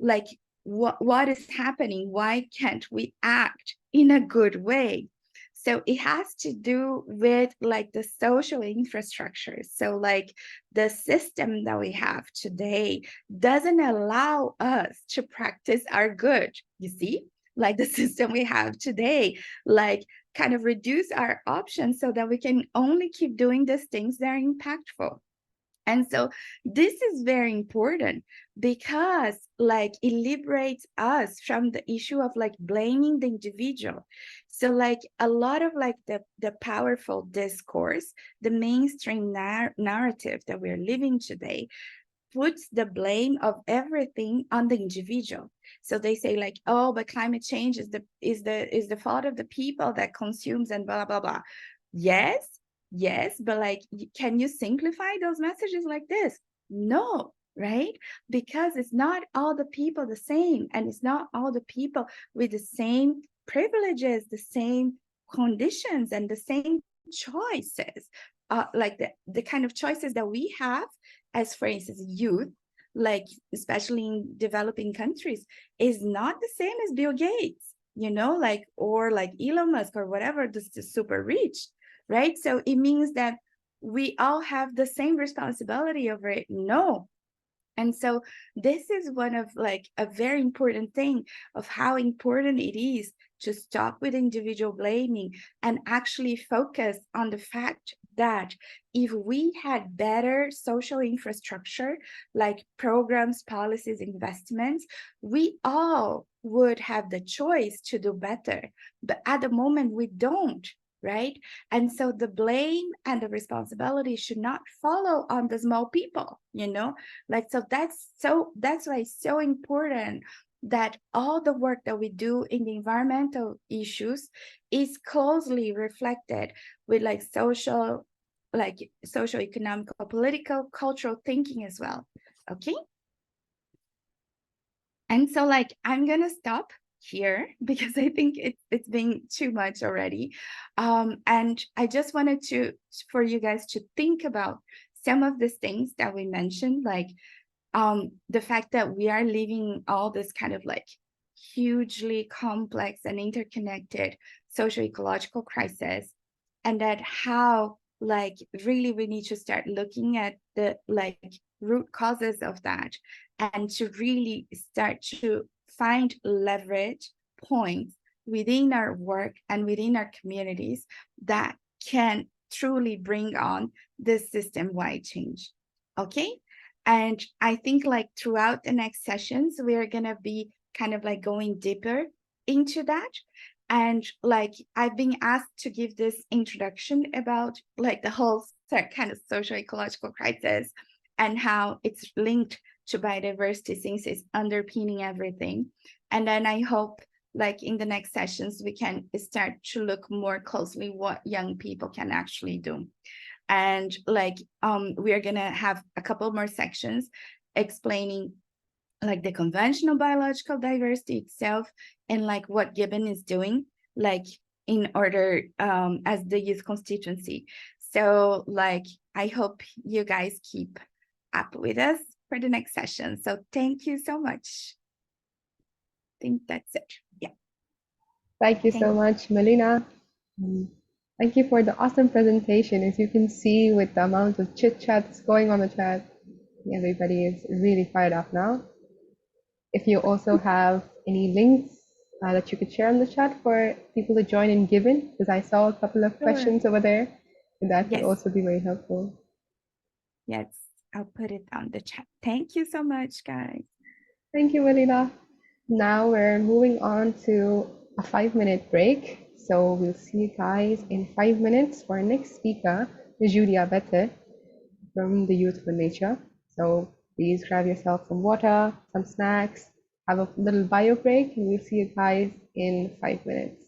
like what is happening? Why can't we act in a good way? So it has to do with like the social infrastructure. So like the system that we have today doesn't allow us to practice our good, you see? Like the system we have today, like kind of reduce our options so that we can only keep doing these things that are impactful. And so this is very important because like it liberates us from the issue of like blaming the individual. So like a lot of like the powerful discourse, the mainstream narrative that we're living today puts the blame of everything on the individual. So they say like, oh, but climate change is the fault of the people that consumes and blah blah blah. Yes, but like, can you simplify those messages like this? No, right? Because it's not all the people the same, and it's not all the people with the same privileges, the same conditions, and the same choices. Like the kind of choices that we have as, for instance, youth, like especially in developing countries, is not the same as Bill Gates, you know, like, or like Elon Musk or whatever, this is super rich, right? So it means that we all have the same responsibility over it. No. And so this is one of like a very important thing of how important it is to stop with individual blaming and actually focus on the fact that if we had better social infrastructure, like programs, policies, investments, we all would have the choice to do better. But at the moment, we don't, right? And so the blame and the responsibility should not follow on the small people, you know? Like, so that's why it's so important that all the work that we do in the environmental issues is closely reflected with like social, economical, political, cultural thinking as well. Okay. And so like I'm gonna stop here because I think it's been too much already. And I just wanted for you guys to think about some of the things that we mentioned, like the fact that we are living all this kind of like hugely complex and interconnected social ecological crisis, and that how like really we need to start looking at the like root causes of that, and to really start to find leverage points within our work and within our communities that can truly bring on this system-wide change. Okay. And I think like throughout the next sessions, we're going to be kind of like going deeper into that. And like I've been asked to give this introduction about like the whole kind of social ecological crisis and how it's linked to biodiversity since it's underpinning everything. And then I hope like in the next sessions, we can start to look more closely what young people can actually do. And like we are gonna have a couple more sections explaining like the conventional biological diversity itself and like what GYBN is doing like in order as the youth constituency. So like I hope you guys keep up with us for the next session. So thank you so much. I think that's it. Yeah. Thank you so much, Melina. Thank you for the awesome presentation. As you can see, with the amount of chit chats going on the chat, everybody is really fired up now. If you also have any links that you could share in the chat for people to join in GYBN, because I saw a couple of questions over there, and that would also be very helpful. Yes, I'll put it on the chat. Thank you so much, guys. Thank you, Melina. Now we're moving on to a 5-minute break. So we'll see you guys in 5 minutes for our next speaker, Julia Bethe from the Youth for Nature. So please grab yourself some water, some snacks, have a little bio break, and we'll see you guys in 5 minutes.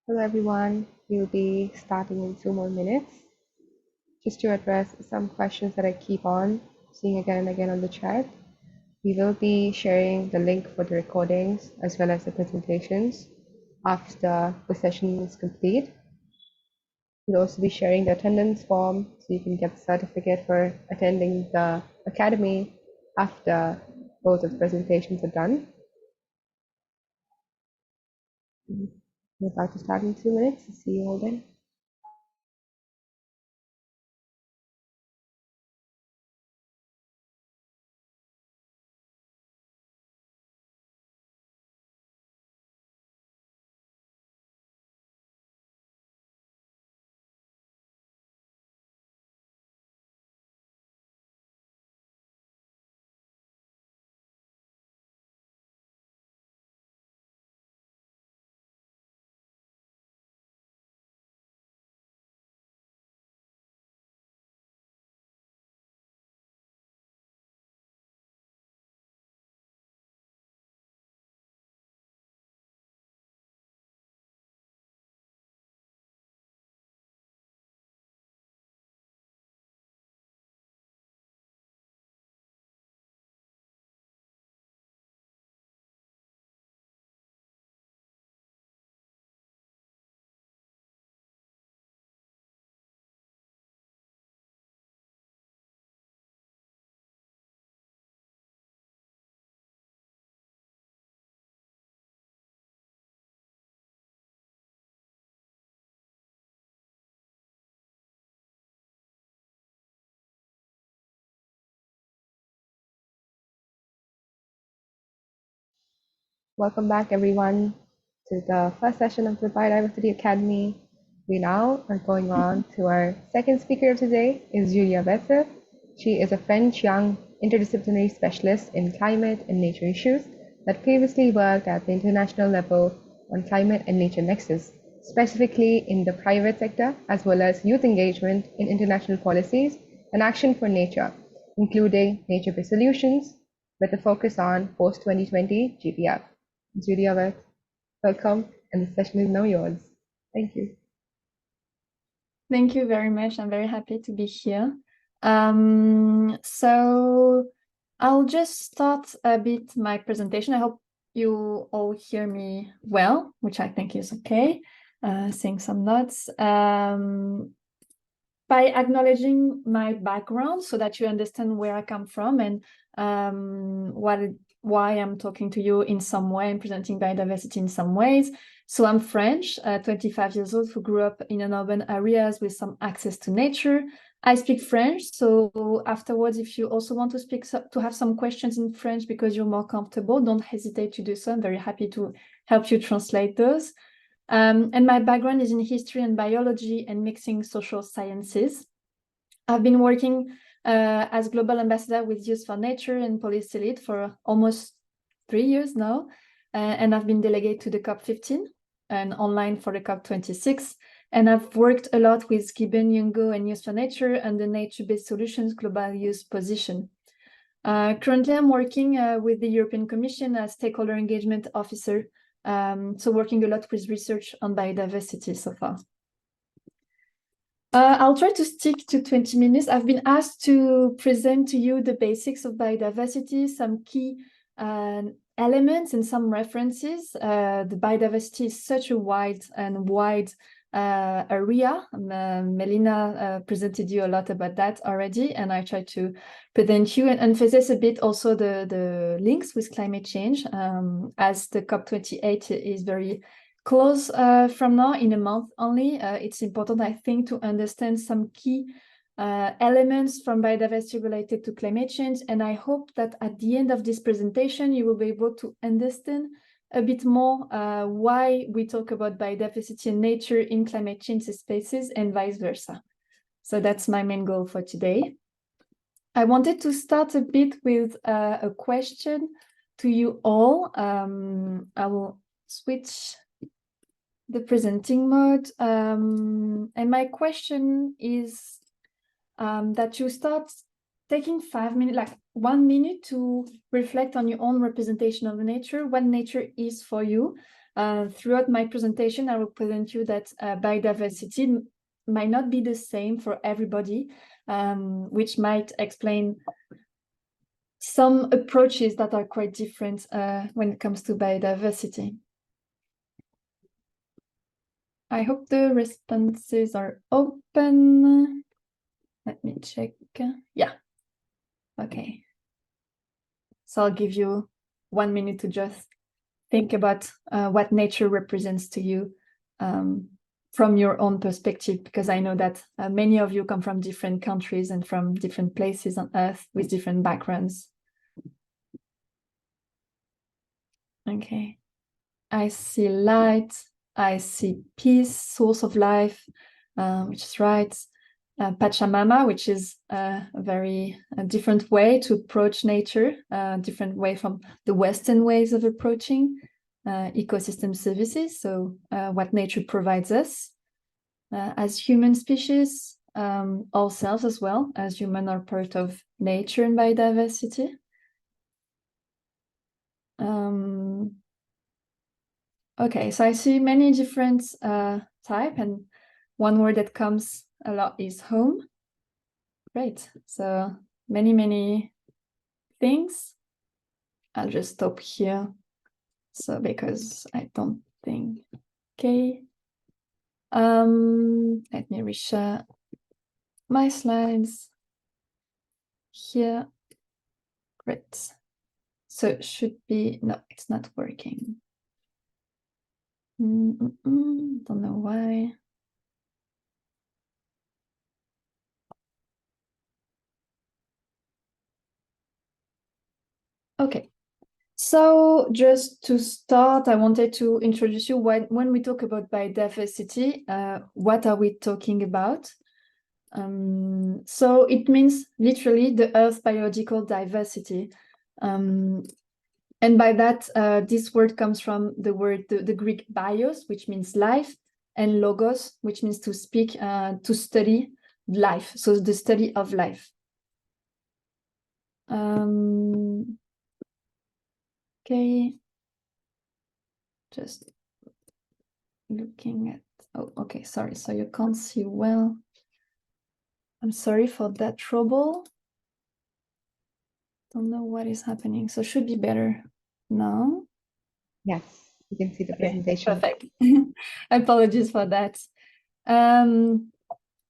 Hello everyone, we'll be starting in 2 more minutes. Just to address some questions that I keep on seeing again and again on the chat, we will be sharing the link for the recordings as well as the presentations after the session is complete. We'll also be sharing the attendance form so you can get the certificate for attending the academy after both of the presentations are done. We're about to start in 2 minutes. See you all then. Welcome back, everyone, to the first session of the Biodiversity Academy. We now are going on to our second speaker of today is Julia Bethe. She is a French young interdisciplinary specialist in climate and nature issues that previously worked at the international level on climate and nature nexus, specifically in the private sector, as well as youth engagement in international policies and action for nature, including nature-based solutions, with a focus on post-2020 GBF. Julia Bethe, welcome, and the session is now yours. Thank you. Thank you very much. I'm very happy to be here. So I'll just start a bit my presentation. I hope you all hear me well, which I think is okay. Seeing some notes. By acknowledging my background so that you understand where I come from and why I'm talking to you in some way and presenting biodiversity in some ways. So I'm French, 25 years old, who grew up in an urban areas with some access to nature. I speak French, so afterwards, if you also want to speak, to have some questions in French because you're more comfortable, don't hesitate to do so. I'm very happy to help you translate those. And my background is in history and biology and mixing social sciences. I've been working as global ambassador with Youth for Nature and Policy Lead for almost 3 years now. And I've been delegate to the COP15 and online for the COP26. And I've worked a lot with GYBN, Youngo, and Youth for Nature and the Nature-Based Solutions Global Youth Position. Currently, I'm working with the European Commission as Stakeholder Engagement Officer, so working a lot with research on biodiversity so far. I'll try to stick to 20 minutes. I've been asked to present to you the basics of biodiversity, some key elements and some references. The biodiversity is such a wide area. Melina presented you a lot about that already, and I try to present you and emphasize a bit also the links with climate change, as the COP28 is very close from now in a month only. It's important, I think, to understand some key elements from biodiversity related to climate change, and I hope that at the end of this presentation you will be able to understand a bit more why we talk about biodiversity and nature in climate change spaces and vice versa. So that's my main goal for today. I wanted to start a bit with a question to you all. I will switch the presenting mode. And my question is that you start taking 5 minutes, like 1 minute, to reflect on your own representation of nature, what nature is for you. Throughout my presentation, I will present you that biodiversity might not be the same for everybody, which might explain some approaches that are quite different when it comes to biodiversity. I hope the responses are open. Let me check. Yeah. Okay. So I'll give you 1 minute to just think about what nature represents to you from your own perspective, because I know that many of you come from different countries and from different places on Earth with different backgrounds. Okay. I see light. I see peace, source of life, which is right. Pachamama, which is a very different way to approach nature, different way from the Western ways of approaching ecosystem services. So what nature provides us as human species, ourselves as well, as humans are part of nature and biodiversity. Okay, so I see many different type, and one word that comes a lot is home. Great, so many things. I'll just stop here. So because I don't think, okay. Let me reshare my slides here. Great. So it should be, no, it's not working. Don't know why. Okay, so just to start, I wanted to introduce you when we talk about biodiversity, what are we talking about? So it means literally the Earth's biological diversity. And by that, this word comes from the word, the Greek bios, which means life, and logos, which means to speak, to study life. So the study of life. Okay. Just looking at, oh, okay, sorry. So you can't see well. I'm sorry for that trouble. Don't know what is happening. So should be better now. Yes, you can see the presentation. Perfect. Apologies for that.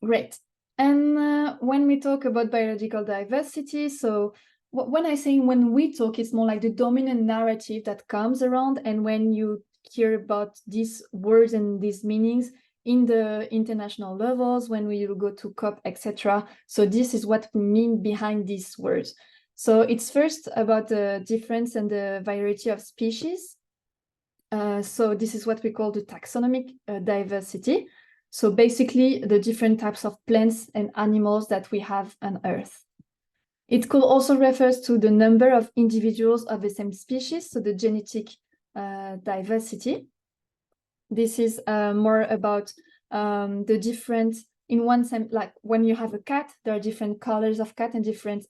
Great. And when we talk about biological diversity, so when I say when we talk, it's more like the dominant narrative that comes around. And when you hear about these words and these meanings in the international levels, when we go to COP, etc. So this is what we mean behind these words. So it's first about the difference and the variety of species. So this is what we call the taxonomic diversity. So basically the different types of plants and animals that we have on Earth. It could also refer to the number of individuals of the same species, so the genetic diversity. This is more about the different, in one sense, like when you have a cat, there are different colors of cat and different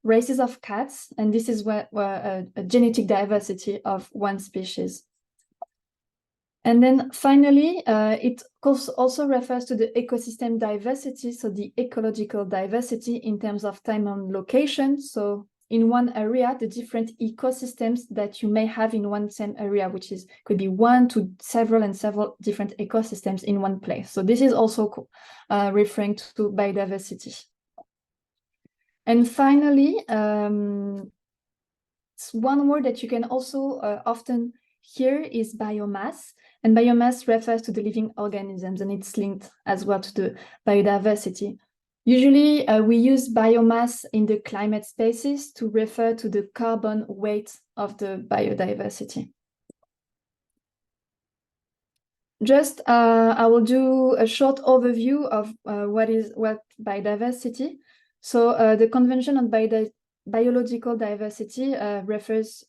races of cats, and this is where a genetic diversity of one species. And then finally, it also refers to the ecosystem diversity, so the ecological diversity in terms of time and location. So in one area, the different ecosystems that you may have in one same area, which is could be one to several different ecosystems in one place. So this is also referring to biodiversity. And finally, one word that you can also often hear is biomass. And biomass refers to the living organisms, and it's linked as well to the biodiversity. Usually, we use biomass in the climate spaces to refer to the carbon weight of the biodiversity. Just, I will do a short overview of what biodiversity. So the Convention on Biological Diversity refers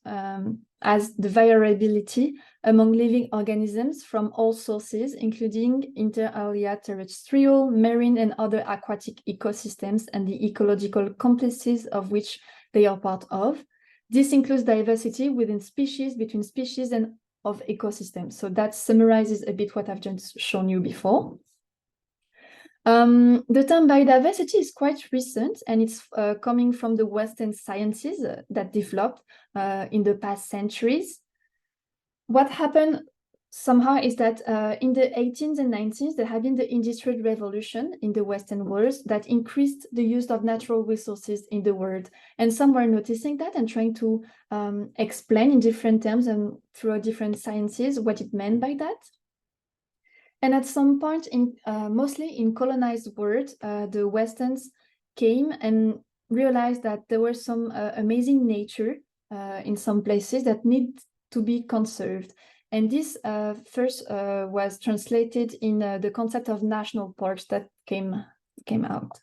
as the variability among living organisms from all sources, including inter alia terrestrial, marine, and other aquatic ecosystems, and the ecological complexes of which they are part of. This includes diversity within species, between species, and of ecosystems. So that summarizes a bit what I've just shown you before. The term biodiversity is quite recent, and it's coming from the Western sciences that developed in the past centuries. What happened somehow is that in the 18th and 19th, there had been the Industrial Revolution in the Western world that increased the use of natural resources in the world. And some were noticing that and trying to explain in different terms and through different sciences what it meant by that. And at some point, mostly in colonized world, the Westerns came and realized that there was some amazing nature in some places that need to be conserved. And this first was translated in the concept of national parks that came out.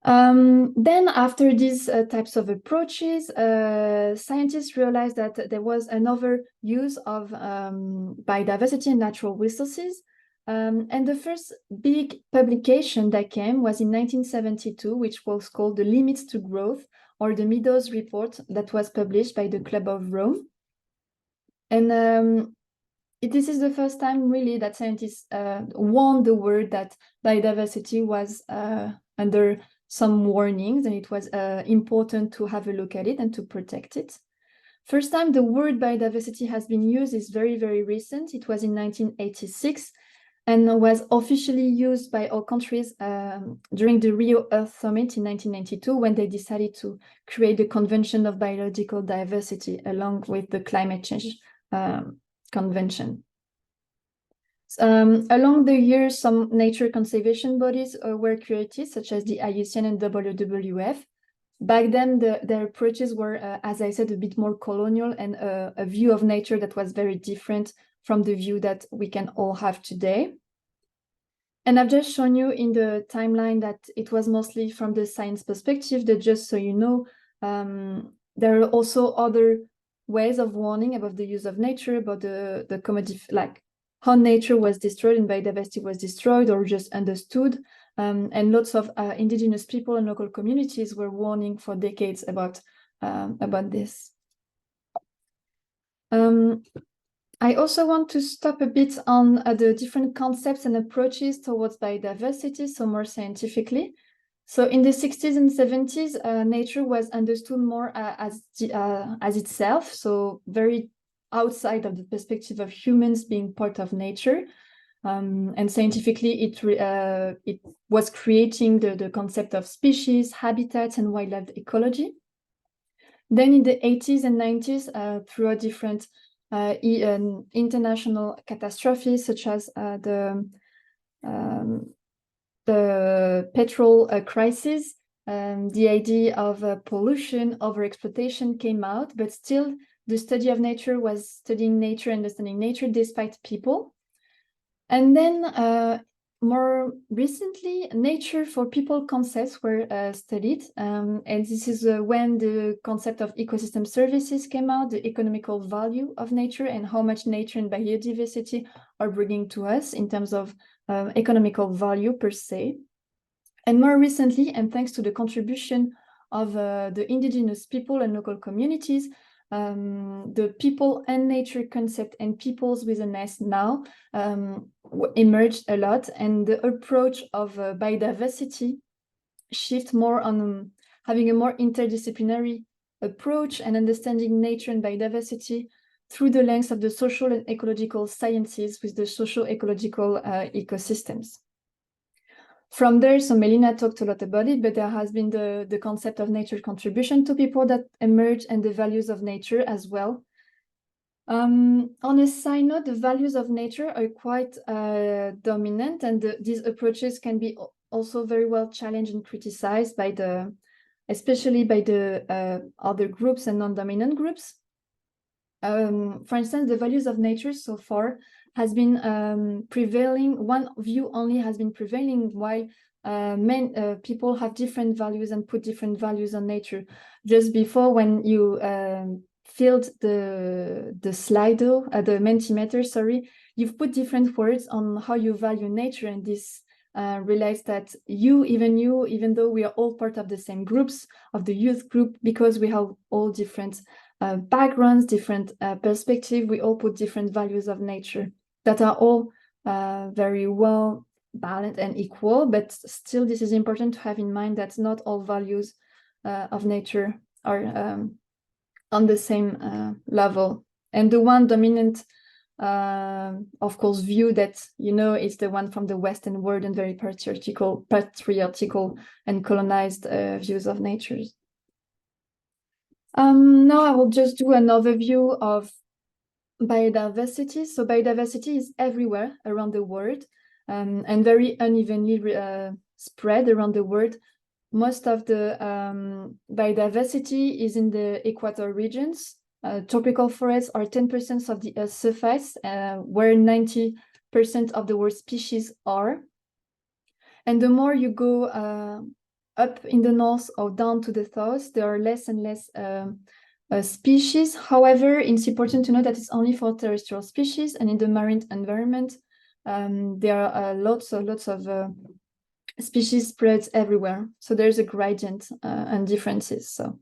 Then after these types of approaches, scientists realized that there was another use of biodiversity and natural resources. And the first big publication that came was in 1972, which was called The Limits to Growth, or the Meadows Report, that was published by the Club of Rome. And this is the first time really that scientists warned the world that biodiversity was under some warnings, and it was important to have a look at it and to protect it. First time the word biodiversity has been used is very, very recent. It was in 1986 and was officially used by all countries during the Rio Earth Summit in 1992, when they decided to create the Convention of Biological Diversity along with the Climate Change Convention. Along the years, some nature conservation bodies were created, such as the IUCN and WWF. Back then, their approaches were, as I said, a bit more colonial and a view of nature that was very different from the view that we can all have today. And I've just shown you in the timeline that it was mostly from the science perspective, that just so you know, there are also other ways of warning about the use of nature, about the commodity, like how nature was destroyed and biodiversity was destroyed or just understood. And lots of indigenous people and local communities were warning for decades about this. I also want to stop a bit on the different concepts and approaches towards biodiversity, so more scientifically. So in the 60s and 70s, nature was understood more as itself, so very outside of the perspective of humans being part of nature. And scientifically, it was creating the concept of species, habitats, and wildlife ecology. Then in the 80s and 90s, through a different international catastrophes, such as the petrol crisis, the idea of pollution, overexploitation came out, but still the study of nature was studying nature, understanding nature despite people. And then more recently, nature for people concepts were studied. And this is when the concept of ecosystem services came out, the economical value of nature and how much nature and biodiversity are bringing to us in terms of economical value per se. And more recently, and thanks to the contribution of the indigenous people and local communities, the people and nature concept and peoples with an S now emerged a lot, and the approach of biodiversity shift more on having a more interdisciplinary approach and understanding nature and biodiversity through the lens of the social and ecological sciences with the social-ecological ecosystems. From there, so Melina talked a lot about it, but there has been the concept of nature contribution to people that emerge, and the values of nature as well. On a side note, the values of nature are quite dominant, and these approaches can be also very well challenged and criticized by especially by the other groups and non-dominant groups. For instance, the values of nature so far has been prevailing. One view only has been prevailing, while people have different values and put different values on nature. Just before, when you filled the Slido, the Mentimeter, sorry, you've put different words on how you value nature, and this realize that even though we are all part of the same groups, of the youth group, because we have all different backgrounds, different perspectives. We all put different values of nature that are all very well balanced and equal, but still this is important to have in mind that not all values of nature are on the same level. And the one dominant, of course, view that, you know, is the one from the Western world and very patriarchal and colonized views of nature. Now I will just do an overview of biodiversity. So biodiversity is everywhere around the world and very unevenly spread around the world. Most of the biodiversity is in the equator regions. Tropical forests are 10% of the Earth's surface, where 90% of the world's species are. And the more you go up in the north or down to the south, there are less and less species. However, it's important to know that it's only for terrestrial species, and in the marine environment, there are lots of species spread everywhere. So there's a gradient and differences. So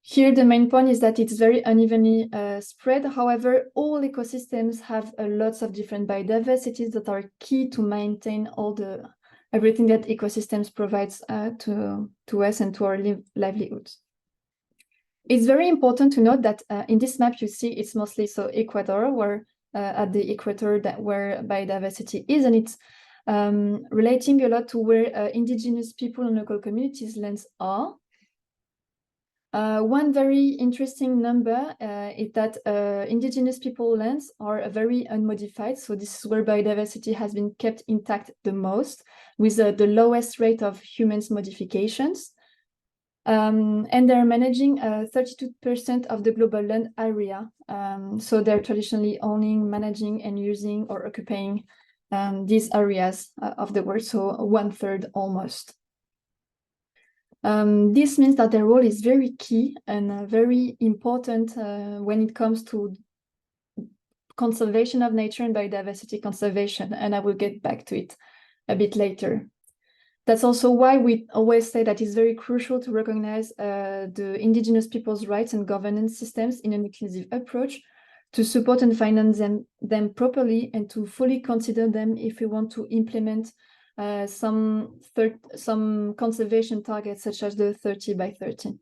here the main point is that it's very unevenly spread. However, all ecosystems have lots of different biodiversities that are key to maintain everything that ecosystems provides to us and to our livelihoods. It's very important to note that in this map you see it's mostly Ecuador, where at the equator where biodiversity is, and it's relating a lot to where indigenous people and local communities' lands are. One very interesting number is that indigenous people lands are very unmodified. So this is where biodiversity has been kept intact the most, with the lowest rate of humans modifications. And they're managing 32% of the global land area. So they're traditionally owning, managing, and using or occupying these areas of the world, so 1/3 almost. This means that their role is very key and very important when it comes to conservation of nature and biodiversity conservation, and I will get back to it a bit later. That's also why we always say that it's very crucial to recognize the indigenous people's rights and governance systems in an inclusive approach, to support and finance them properly, and to fully consider them if we want to implement some conservation targets, such as the 30 by 30.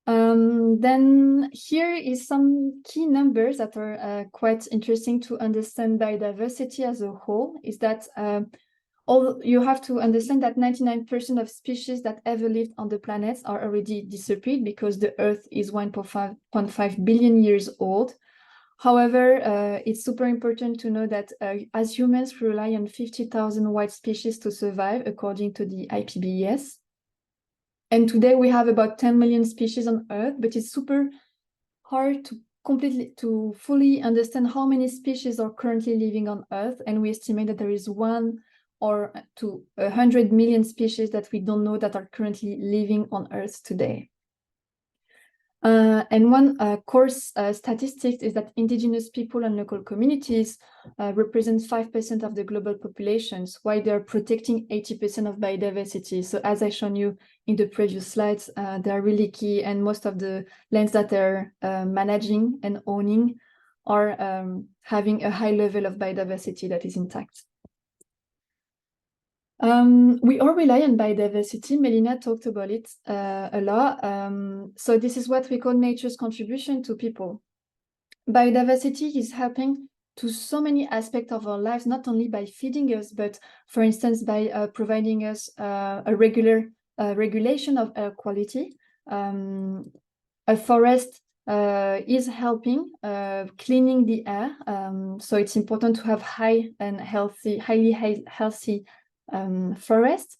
Then here is some key numbers that are quite interesting to understand biodiversity as a whole. Is that you have to understand that 99% of species that ever lived on the planet are already disappeared, because the Earth is 1.5 billion years old. However, it's super important to know that as humans, we rely on 50,000 wild species to survive, according to the IPBES. And today we have about 10 million species on Earth, but it's super hard to fully understand how many species are currently living on Earth. And we estimate that there is 1 or to 100 million species that we don't know that are currently living on Earth today. And one coarse statistic is that indigenous people and local communities represent 5% of the global populations, while they're protecting 80% of biodiversity. So as I shown you in the previous slides, they're really key, and most of the lands that they're managing and owning are having a high level of biodiversity that is intact. We all rely on biodiversity. Melina talked about it a lot. So this is what we call nature's contribution to people. Biodiversity is helping to so many aspects of our lives, not only by feeding us, but for instance, by providing us a regular regulation of air quality. A forest is helping cleaning the air. So it's important to have highly healthy forest.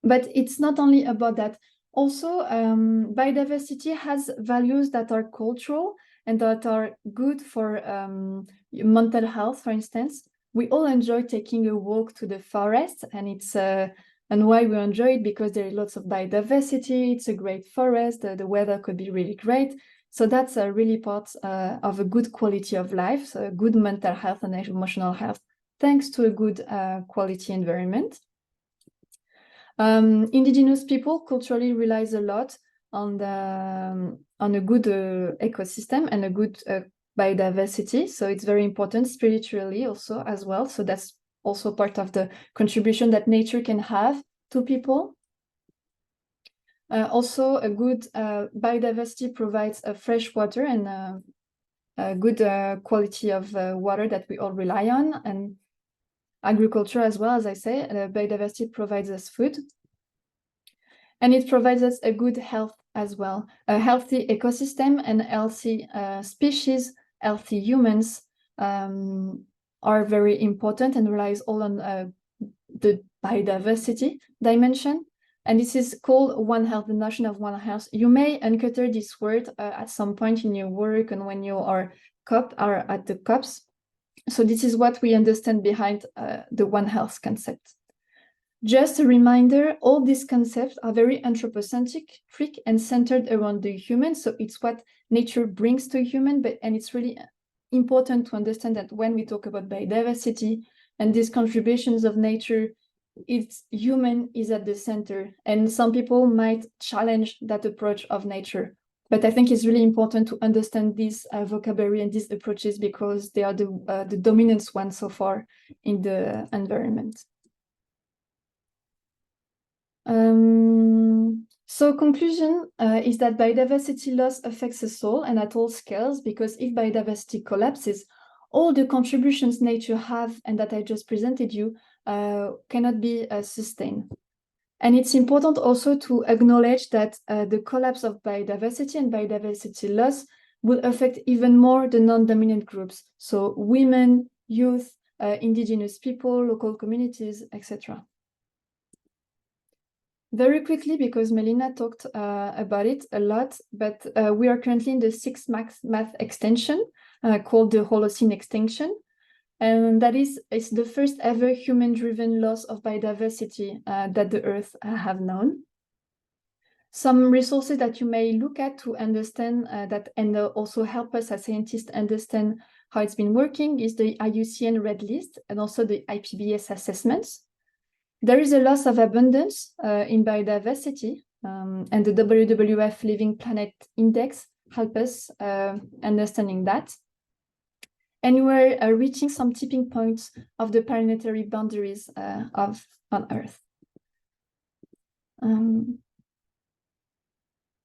But it's not only about that. Also, biodiversity has values that are cultural and that are good for mental health, for instance. We all enjoy taking a walk to the forest, and it's and why we enjoy it, because there is lots of biodiversity. It's a great forest. The weather could be really great. So that's a really part of a good quality of life, so a good mental health and emotional health, thanks to a good quality environment. Indigenous people culturally relies a lot on a good ecosystem and a good biodiversity. So it's very important spiritually also as well. So that's also part of the contribution that nature can have to people. Also, a good biodiversity provides fresh water and a good quality of water that we all rely on, and agriculture as well. As I say, biodiversity provides us food, and it provides us a good health as well. A healthy ecosystem and healthy species, healthy humans are very important and relies all on the biodiversity dimension. And this is called One Health, the notion of One Health. You may encounter this word at some point in your work and when you are at the COPs. So this is what we understand behind the One Health concept. Just a reminder, all these concepts are very anthropocentric and centered around the human. So it's what nature brings to human, and it's really important to understand that when we talk about biodiversity and these contributions of nature, it's human is at the center. And some people might challenge that approach of nature. But I think it's really important to understand this vocabulary and these approaches because they are the dominant ones so far in the environment. So conclusion is that biodiversity loss affects us all and at all scales, because if biodiversity collapses, all the contributions nature have and that I just presented you cannot be sustained. And it's important also to acknowledge that the collapse of biodiversity and biodiversity loss will affect even more the non-dominant groups. So women, youth, indigenous people, local communities, etc. Very quickly, because Melina talked about it a lot, but we are currently in the 6th math extension called the Holocene extinction. And that is it's the first ever human-driven loss of biodiversity that the Earth have known. Some resources that you may look at to understand that and also help us as scientists understand how it's been working is the IUCN Red List and also the IPBES assessments. There is a loss of abundance in biodiversity, and the WWF Living Planet Index help us understanding that. And we're reaching some tipping points of the planetary boundaries on Earth.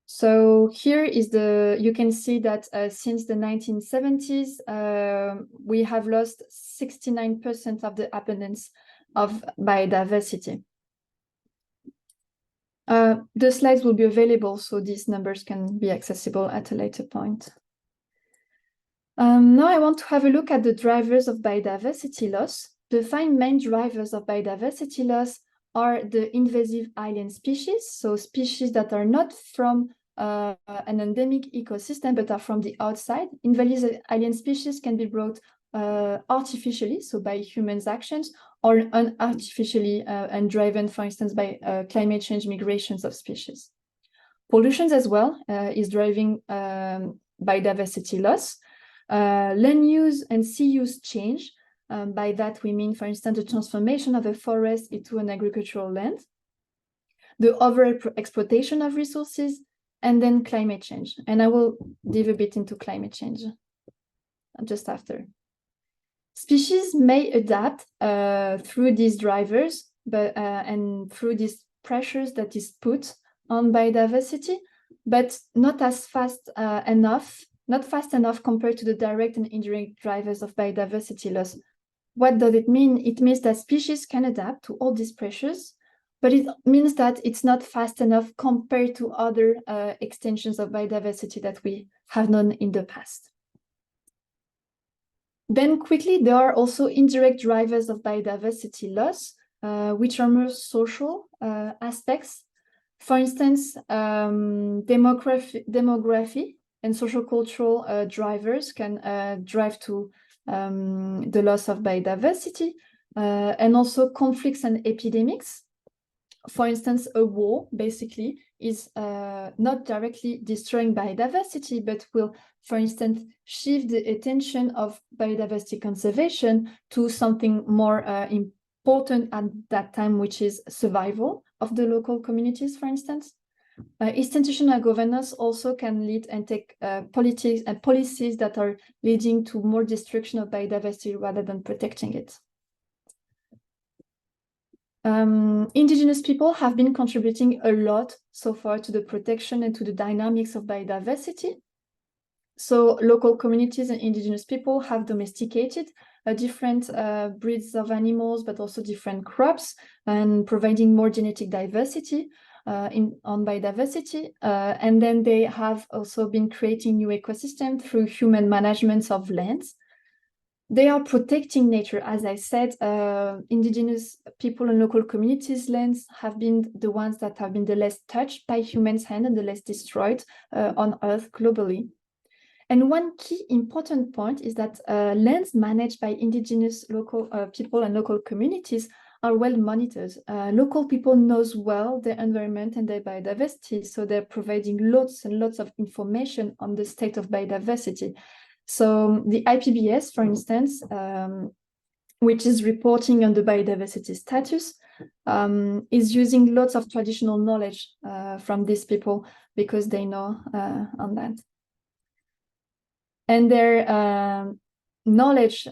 So here is you can see that since the 1970s, we have lost 69% of the abundance of biodiversity. The slides will be available, so these numbers can be accessible at a later point. Now I want to have a look at the drivers of biodiversity loss. The 5 main drivers of biodiversity loss are the invasive alien species, so species that are not from an endemic ecosystem but are from the outside. Invasive alien species can be brought artificially, so by humans' actions, or unartificially and driven, for instance, by climate change migrations of species. Pollution as well is driving biodiversity loss. Land use and sea use change. By that we mean, for instance, the transformation of a forest into an agricultural land, the over-exploitation of resources, and then climate change. And I will dive a bit into climate change just after. Species may adapt through these drivers, and through these pressures that is put on biodiversity, but not as fast enough. Not fast enough compared to the direct and indirect drivers of biodiversity loss. What does it mean? It means that species can adapt to all these pressures, but it means that it's not fast enough compared to other extensions of biodiversity that we have known in the past. Then quickly, there are also indirect drivers of biodiversity loss, which are more social aspects. For instance, demography and social cultural drivers can drive to the loss of biodiversity, and also conflicts and epidemics. For instance, a war basically is not directly destroying biodiversity, but will, for instance, shift the attention of biodiversity conservation to something more important at that time, which is survival of the local communities, for instance. Institutional governance also can lead and take politics and policies that are leading to more destruction of biodiversity rather than protecting it. Indigenous people have been contributing a lot so far to the protection and to the dynamics of biodiversity. So local communities and indigenous people have domesticated different breeds of animals, but also different crops, and providing more genetic diversity on biodiversity. And then they have also been creating new ecosystems through human management of lands. They are protecting nature. As I said, indigenous people and local communities' lands have been the ones that have been the less touched by humans' hand and the less destroyed on Earth globally. And one key important point is that lands managed by indigenous local people and local communities are well monitored. Local people knows well their environment and their biodiversity, so they're providing lots and lots of information on the state of biodiversity. So the IPBES, for instance, which is reporting on the biodiversity status, is using lots of traditional knowledge from these people because they know on that. And their knowledge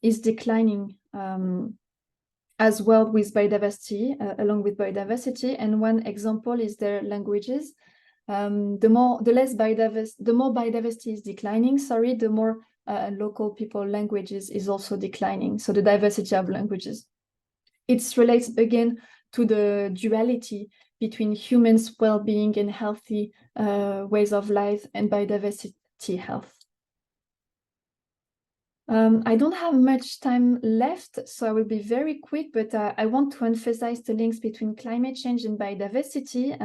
is declining as well with biodiversity, along with biodiversity. And one example is their languages. The more biodiversity is declining, the more local people languages is also declining. So the diversity of languages. It's related again to the duality between humans' well-being and healthy ways of life and biodiversity health. I don't have much time left, so I will be very quick, but I want to emphasize the links between climate change and biodiversity.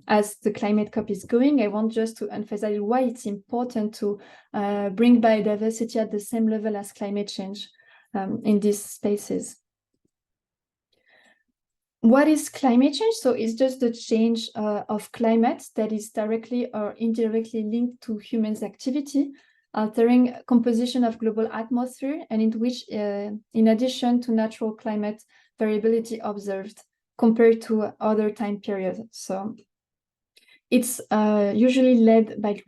As the climate COP is going, I want just to emphasize why it's important to bring biodiversity at the same level as climate change in these spaces. What is climate change? So it's just the change of climate that is directly or indirectly linked to humans' activity, altering composition of global atmosphere, and in which, in addition to natural climate variability observed compared to other time periods. So it's usually led by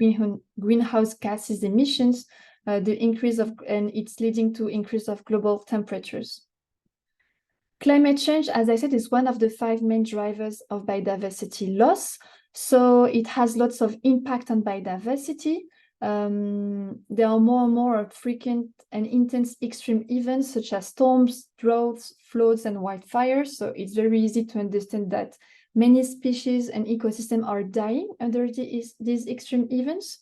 greenhouse gases emissions, the increase of, and it's leading to increase of global temperatures. Climate change, as I said, is one of the 5 main drivers of biodiversity loss. So it has lots of impact on biodiversity. There are more and more frequent and intense extreme events such as storms, droughts, floods, and wildfires. So it's very easy to understand that many species and ecosystems are dying under these extreme events.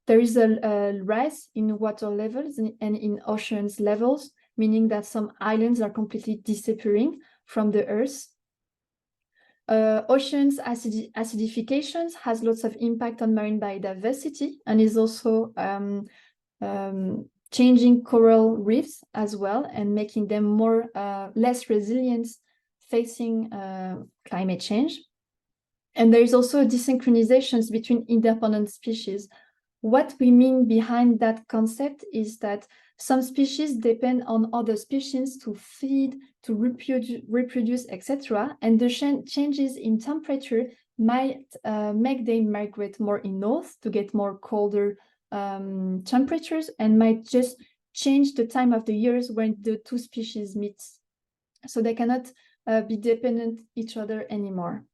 There is a rise in water levels and in oceans levels, meaning that some islands are completely disappearing from the earth. Oceans acidifications has lots of impact on marine biodiversity and is also changing coral reefs as well and making them less resilient facing climate change. And there is also desynchronization between independent species. What we mean behind that concept is that some species depend on other species to feed, to reproduce, etc. And the changes in temperature might make them migrate more in north to get more colder temperatures, and might just change the time of the years when the 2 species meet. So they cannot be dependent each other anymore.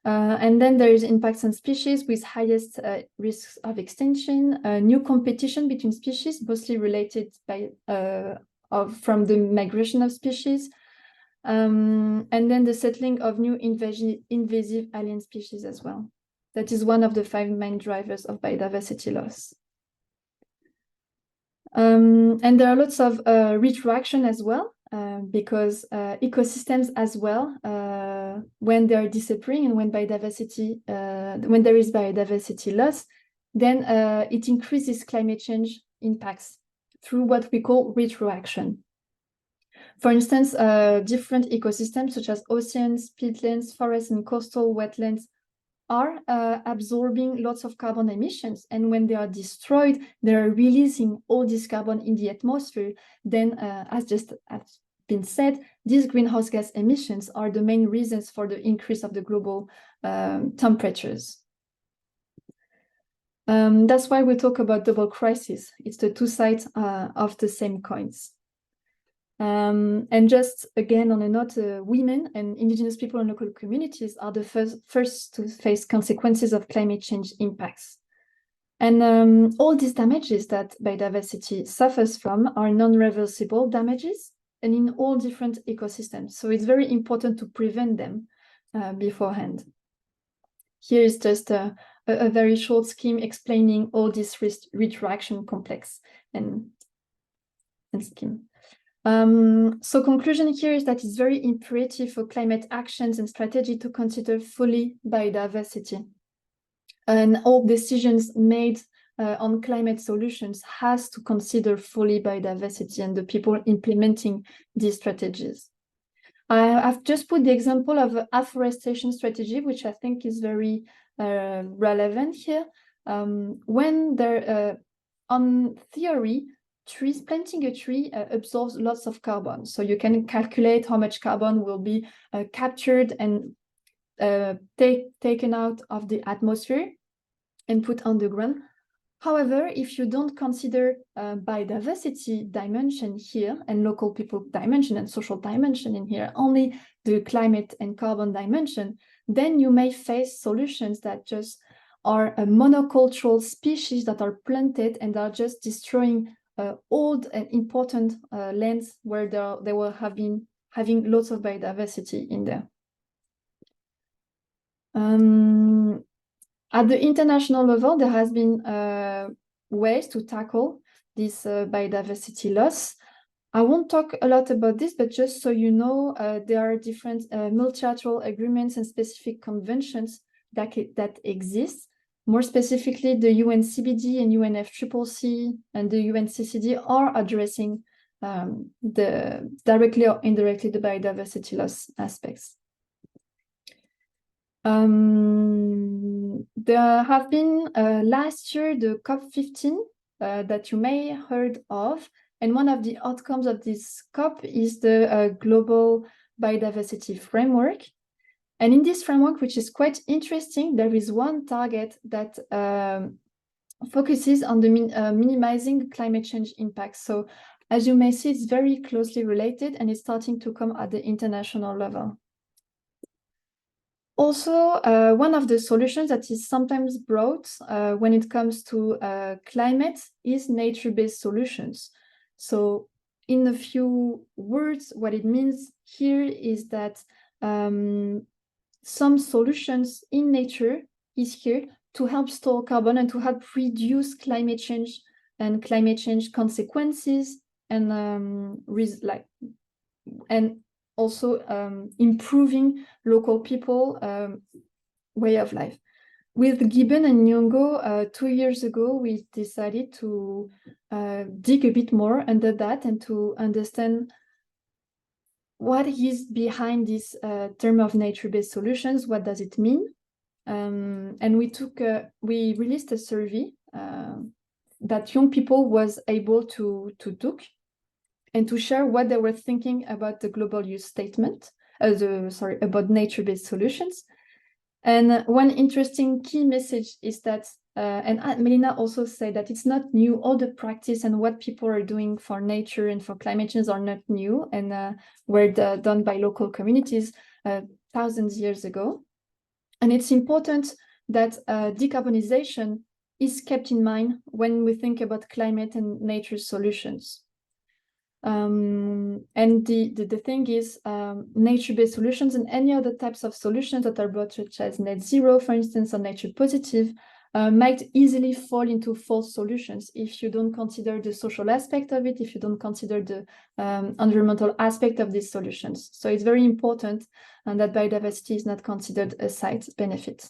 And then there is impacts on species with highest risks of extinction, new competition between species, mostly related from the migration of species, and then the settling of new invasive alien species as well. That is one of the 5 main drivers of biodiversity loss. And there are lots of retroaction as well, because ecosystems as well, when they are disappearing and when there is biodiversity loss, then it increases climate change impacts through what we call retroaction. For instance, different ecosystems such as oceans, peatlands, forests, and coastal wetlands are absorbing lots of carbon emissions, and when they are destroyed, they are releasing all this carbon in the atmosphere. Then, as been said, these greenhouse gas emissions are the main reasons for the increase of the global temperatures. That's why we talk about double crisis. It's the two sides of the same coins. And just again, on a note, women and indigenous people and local communities are the first to face consequences of climate change impacts. And all these damages that biodiversity suffers from are non-reversible damages and in all different ecosystems. So it's very important to prevent them beforehand. Here is just a very short scheme explaining all this retroaction complex and scheme. So conclusion here is that it's very imperative for climate actions and strategy to consider fully biodiversity. And all decisions made on climate solutions has to consider fully biodiversity and the people implementing these strategies. I've just put the example of afforestation strategy, which I think is very relevant here. When there, on theory, planting a tree absorbs lots of carbon. So you can calculate how much carbon will be captured and taken out of the atmosphere and put on the ground. However, if you don't consider biodiversity dimension here and local people dimension and social dimension in here, only the climate and carbon dimension, then you may face solutions that just are a monocultural species that are planted and are just destroying old and important lands where they will have been having lots of biodiversity in there. At the international level, there has been ways to tackle this biodiversity loss. I won't talk a lot about this, but just so you know, there are different multilateral agreements and specific conventions that exist. More specifically, the UNCBD and UNFCCC and the UNCCD are addressing directly or indirectly the biodiversity loss aspects. There have been last year the COP15 that you may heard of, and one of the outcomes of this COP is the global biodiversity framework. And in this framework, which is quite interesting, there is one target that focuses on the minimizing climate change impacts. So as you may see, it's very closely related and it's starting to come at the international level. Also, one of the solutions that is sometimes brought when it comes to climate is nature-based solutions. So in a few words, what it means here is that some solutions in nature is here to help store carbon and to help reduce climate change and climate change consequences and also improving local people way of life. With GYBN and Youngo, 2 years ago, we decided to dig a bit more under that and to understand what is behind this term of nature-based solutions. What does it mean? And we released a survey that young people was able to do and to share what they were thinking about the global use statement, about nature-based solutions. And one interesting key message is that, and Melina also said that it's not new. All the practice and what people are doing for nature and for climate change are not new and were done by local communities thousands of years ago. And it's important that decarbonization is kept in mind when we think about climate and nature solutions. And the thing is, nature-based solutions and any other types of solutions that are brought, such as net zero, for instance, or nature positive, might easily fall into false solutions if you don't consider the social aspect of it, if you don't consider the environmental aspect of these solutions. So it's very important that biodiversity is not considered a side benefit.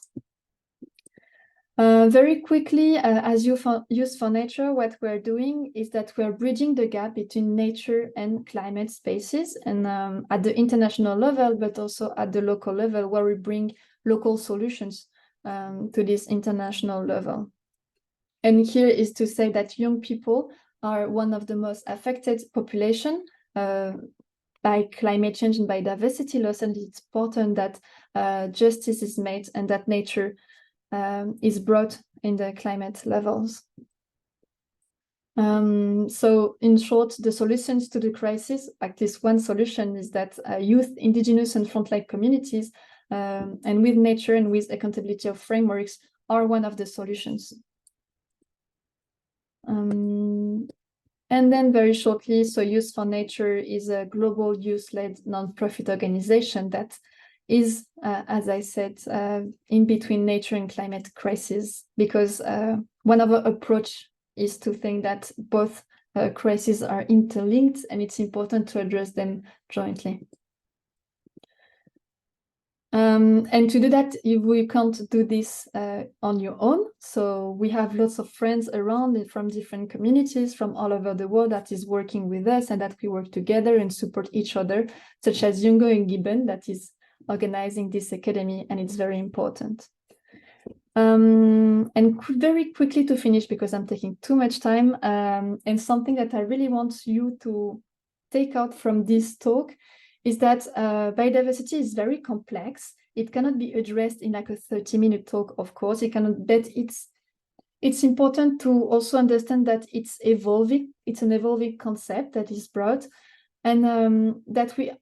Very quickly, as use for nature, what we're doing is that we're bridging the gap between nature and climate spaces, and at the international level, but also at the local level, where we bring local solutions to this international level. And here is to say that young people are one of the most affected population by climate change and biodiversity loss, and it's important that justice is made and that nature is brought in the climate levels. So in short, the solutions to the crisis, like this one solution is that youth, indigenous and frontline communities, and with nature and with accountability of frameworks are one of the solutions. And then very shortly, so Youth for Nature is a global youth-led nonprofit organization that is, as I said, in between nature and climate crisis, because one of our approach is to think that both crises are interlinked and it's important to address them jointly. And to do that, we can't do this on your own. So we have lots of friends around and from different communities from all over the world that is working with us and that we work together and support each other, such as Youngo and GYBN that is organizing this academy, and it's very important. And very quickly to finish, because I'm taking too much time, and something that I really want you to take out from this talk is that biodiversity is very complex. It cannot be addressed in like a 30-minute talk, of course. It cannot, but it's important to also understand that it's evolving. It's an evolving concept that is brought, and that we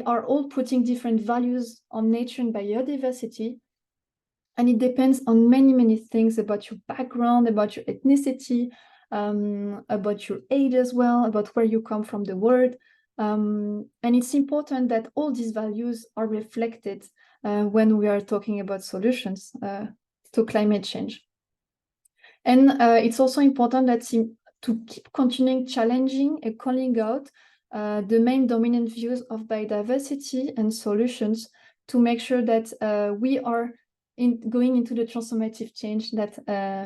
are all putting different values on nature and biodiversity. And it depends on many, many things about your background, about your ethnicity, about your age as well, about where you come from the world. And it's important that all these values are reflected when we are talking about solutions to climate change. And it's also important that to keep continuing challenging and calling out the main dominant views of biodiversity and solutions to make sure that we are going into the transformative change that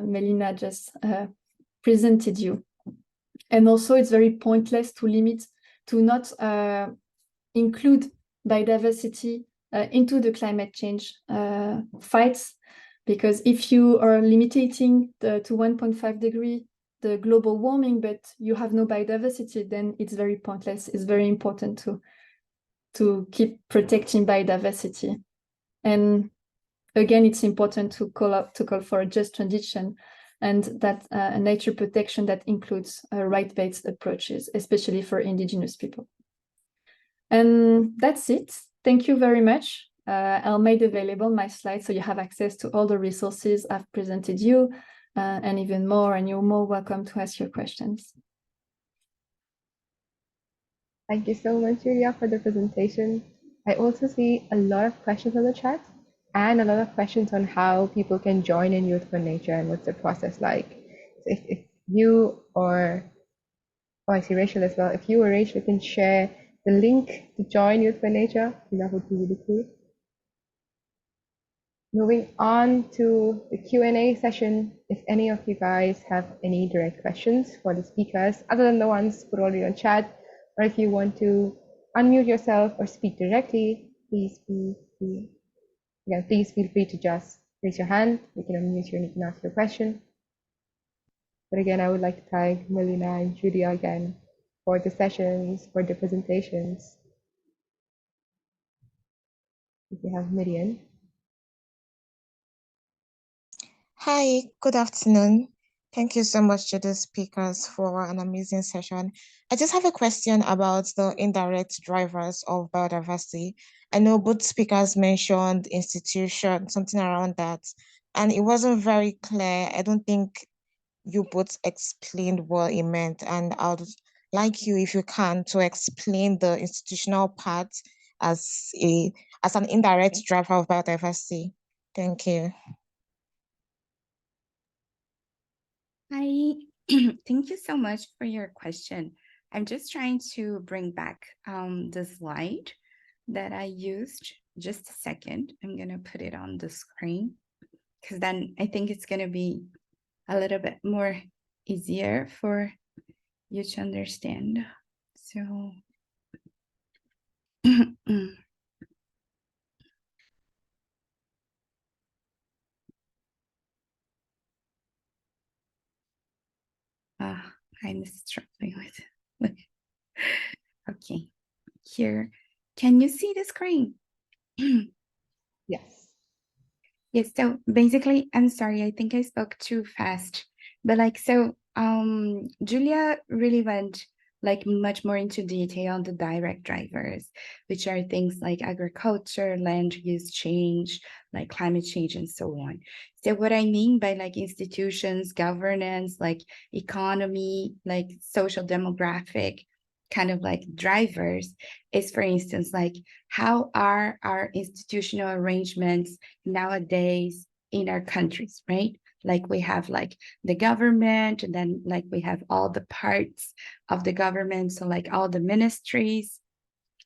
Melina just presented you. And also it's very pointless to not include biodiversity into the climate change fights, because if you are limiting to 1.5 degree the global warming, but you have no biodiversity, then it's very pointless. It's very important to keep protecting biodiversity. And again, it's important to call for a just transition, and that nature protection that includes right-based approaches, especially for indigenous people. And that's it. Thank you very much. I'll make available my slides so you have access to all the resources I've presented you and even more, and you're more welcome to ask your questions. Thank you so much, Julia, for the presentation. I also see a lot of questions on the chat and a lot of questions on how people can join in Youth for Nature and what's the process like. So if you or I see Rachel as well, if you or Rachel can share the link to join Youth for Nature, that would be really cool. Moving on to the Q&A session, if any of you guys have any direct questions for the speakers, other than the ones put already on chat, or if you want to unmute yourself or speak directly, please feel free to just raise your hand. We can unmute you and you can ask your question. But again, I would like to thank Melina and Julia again for the sessions, for the presentations. If you have Miriam. Hi, good afternoon. Thank you so much to the speakers for an amazing session. I just have a question about the indirect drivers of biodiversity. I know both speakers mentioned institution, something around that, and it wasn't very clear. I don't think you both explained what it meant, and I would like you, if you can, to explain the institutional part as an indirect driver of biodiversity. Thank you. Hi, thank you so much for your question. I'm just trying to bring back the slide that I used. Just a second. I'm going to put it on the screen, because then I think it's going to be a little bit more easier for you to understand. So I'm struggling with it. Okay. here. Can you see the screen? Yes. Yes, so basically, I'm sorry, I think I spoke too fast. But like, so Julia really went like much more into detail on the direct drivers, which are things like agriculture, land use change, like climate change, and so on. So what I mean by like institutions, governance, like economy, like social demographic kind of like drivers is, for instance, like how are our institutional arrangements nowadays in our countries, right? Like we have like the government, and then like we have all the parts of the government, so like all the ministries,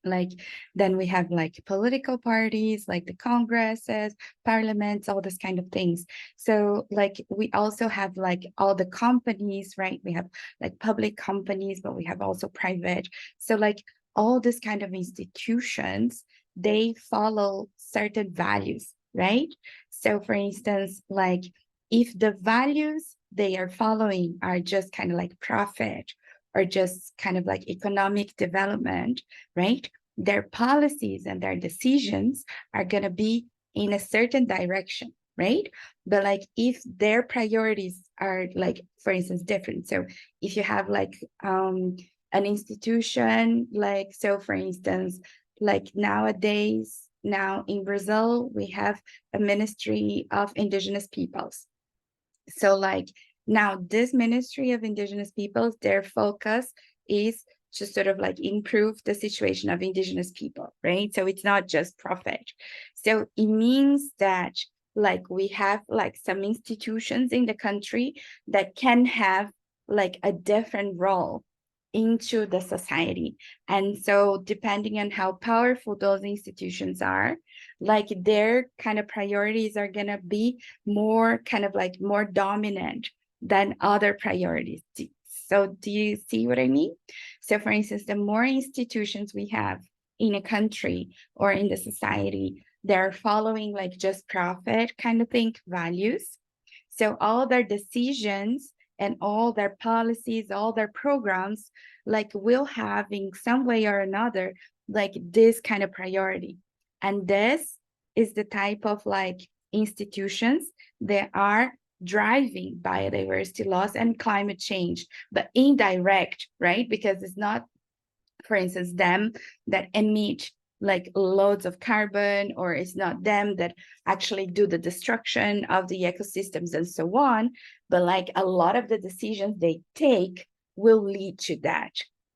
like then we have like political parties, like the congresses, parliaments, all this kind of things. So like we also have like all the companies, right? We have like public companies, but we have also private. So like all this kind of institutions, they follow certain values, right? So for instance, like if the values they are following are just kind of like profit or just kind of like economic development, right? Their policies and their decisions are going to be in a certain direction, right? But like if their priorities are like, for instance, different. So if you have like an institution, like, so for instance, like nowadays, now in Brazil, we have a Ministry of Indigenous Peoples. So like now this Ministry of Indigenous Peoples, their focus is to sort of like improve the situation of Indigenous people, right? So it's not just profit. So it means that like we have like some institutions in the country that can have like a different role into the society. And so depending on how powerful those institutions are, like their kind of priorities are going to be more kind of like more dominant than other priorities. So do you see what I mean? So for instance, the more institutions we have in a country or in the society, they're following like just profit kind of thing, values. So all their decisions and all their policies, all their programs, like will have in some way or another, like this kind of priority. And this is the type of like institutions that are driving biodiversity loss and climate change, but indirect, right? Because it's not, for instance, them that emit like loads of carbon, or it's not them that actually do the destruction of the ecosystems and so on, but like a lot of the decisions they take will lead to that.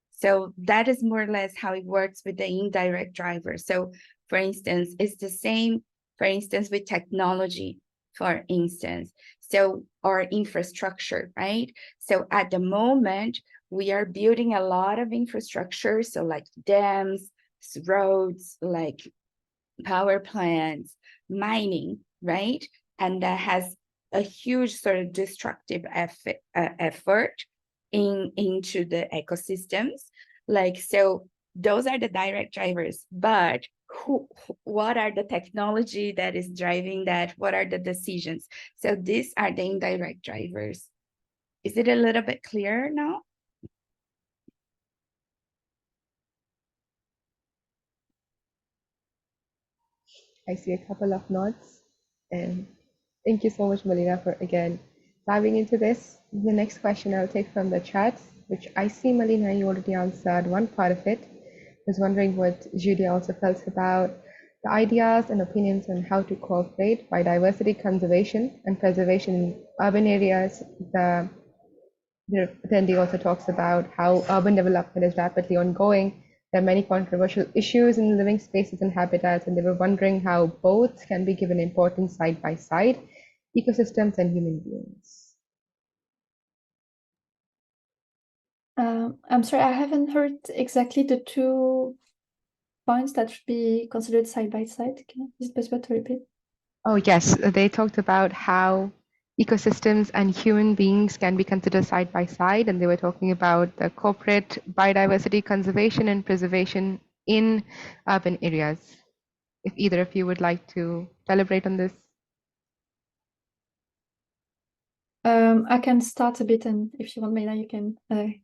So that is more or less how it works with the indirect driver. So for instance, it's the same, for instance, with technology, for instance, so our infrastructure, right? So at the moment, we are building a lot of infrastructure, so like dams, roads, like power plants, mining, right? And that has a huge sort of destructive effort into the ecosystems. Like, so those are the direct drivers, but what are the technology that is driving that? What are the decisions? So these are the indirect drivers. Is it a little bit clearer now? I see a couple of nods. And thank you so much, Melina, for again diving into this. The next question I'll take from the chat, which I see, Melina, you already answered one part of it. I was wondering what Julia also felt about the ideas and opinions on how to incorporate biodiversity conservation and preservation in urban areas. The attendee also talks about how urban development is rapidly ongoing. There are many controversial issues in living spaces and habitats, and they were wondering how both can be given importance side by side, ecosystems and human beings. I'm sorry, I haven't heard exactly the two points that should be considered side by side. Is it possible to repeat? Oh, yes, they talked about how ecosystems and human beings can be considered side by side, and they were talking about the corporate biodiversity conservation and preservation in urban areas. If either of you would like to elaborate on this. I can start a bit, and if you want, Melina, you can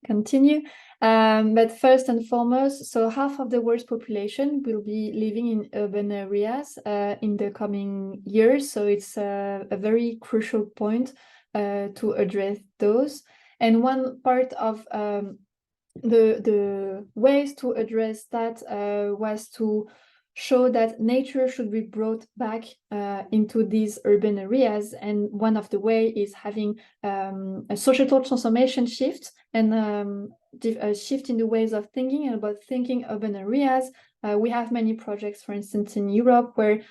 continue. But first and foremost, so half of the world's population will be living in urban areas in the coming years. So it's a very crucial point to address those. And one part of the ways to address that was to show that nature should be brought back into these urban areas. And one of the way is having a societal transformation shift and a shift in the ways of thinking and about thinking urban areas. We have many projects, for instance, in Europe, where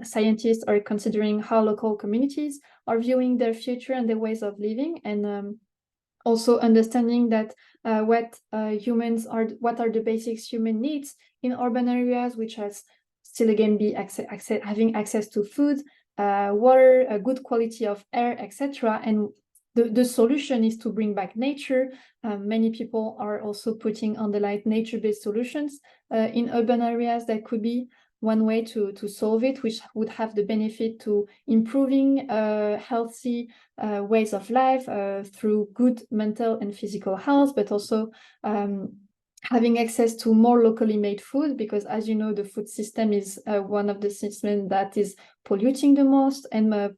scientists are considering how local communities are viewing their future and their ways of living, and also understanding that what are the basic human needs in urban areas, which has still again be having access to food, water, a good quality of air, etc. And the solution is to bring back nature. Many people are also putting on the light nature-based solutions in urban areas. That could be one way to solve it, which would have the benefit to improving healthy ways of life through good mental and physical health, but also having access to more locally made food, because as you know, the food system is one of the systems that is polluting the most and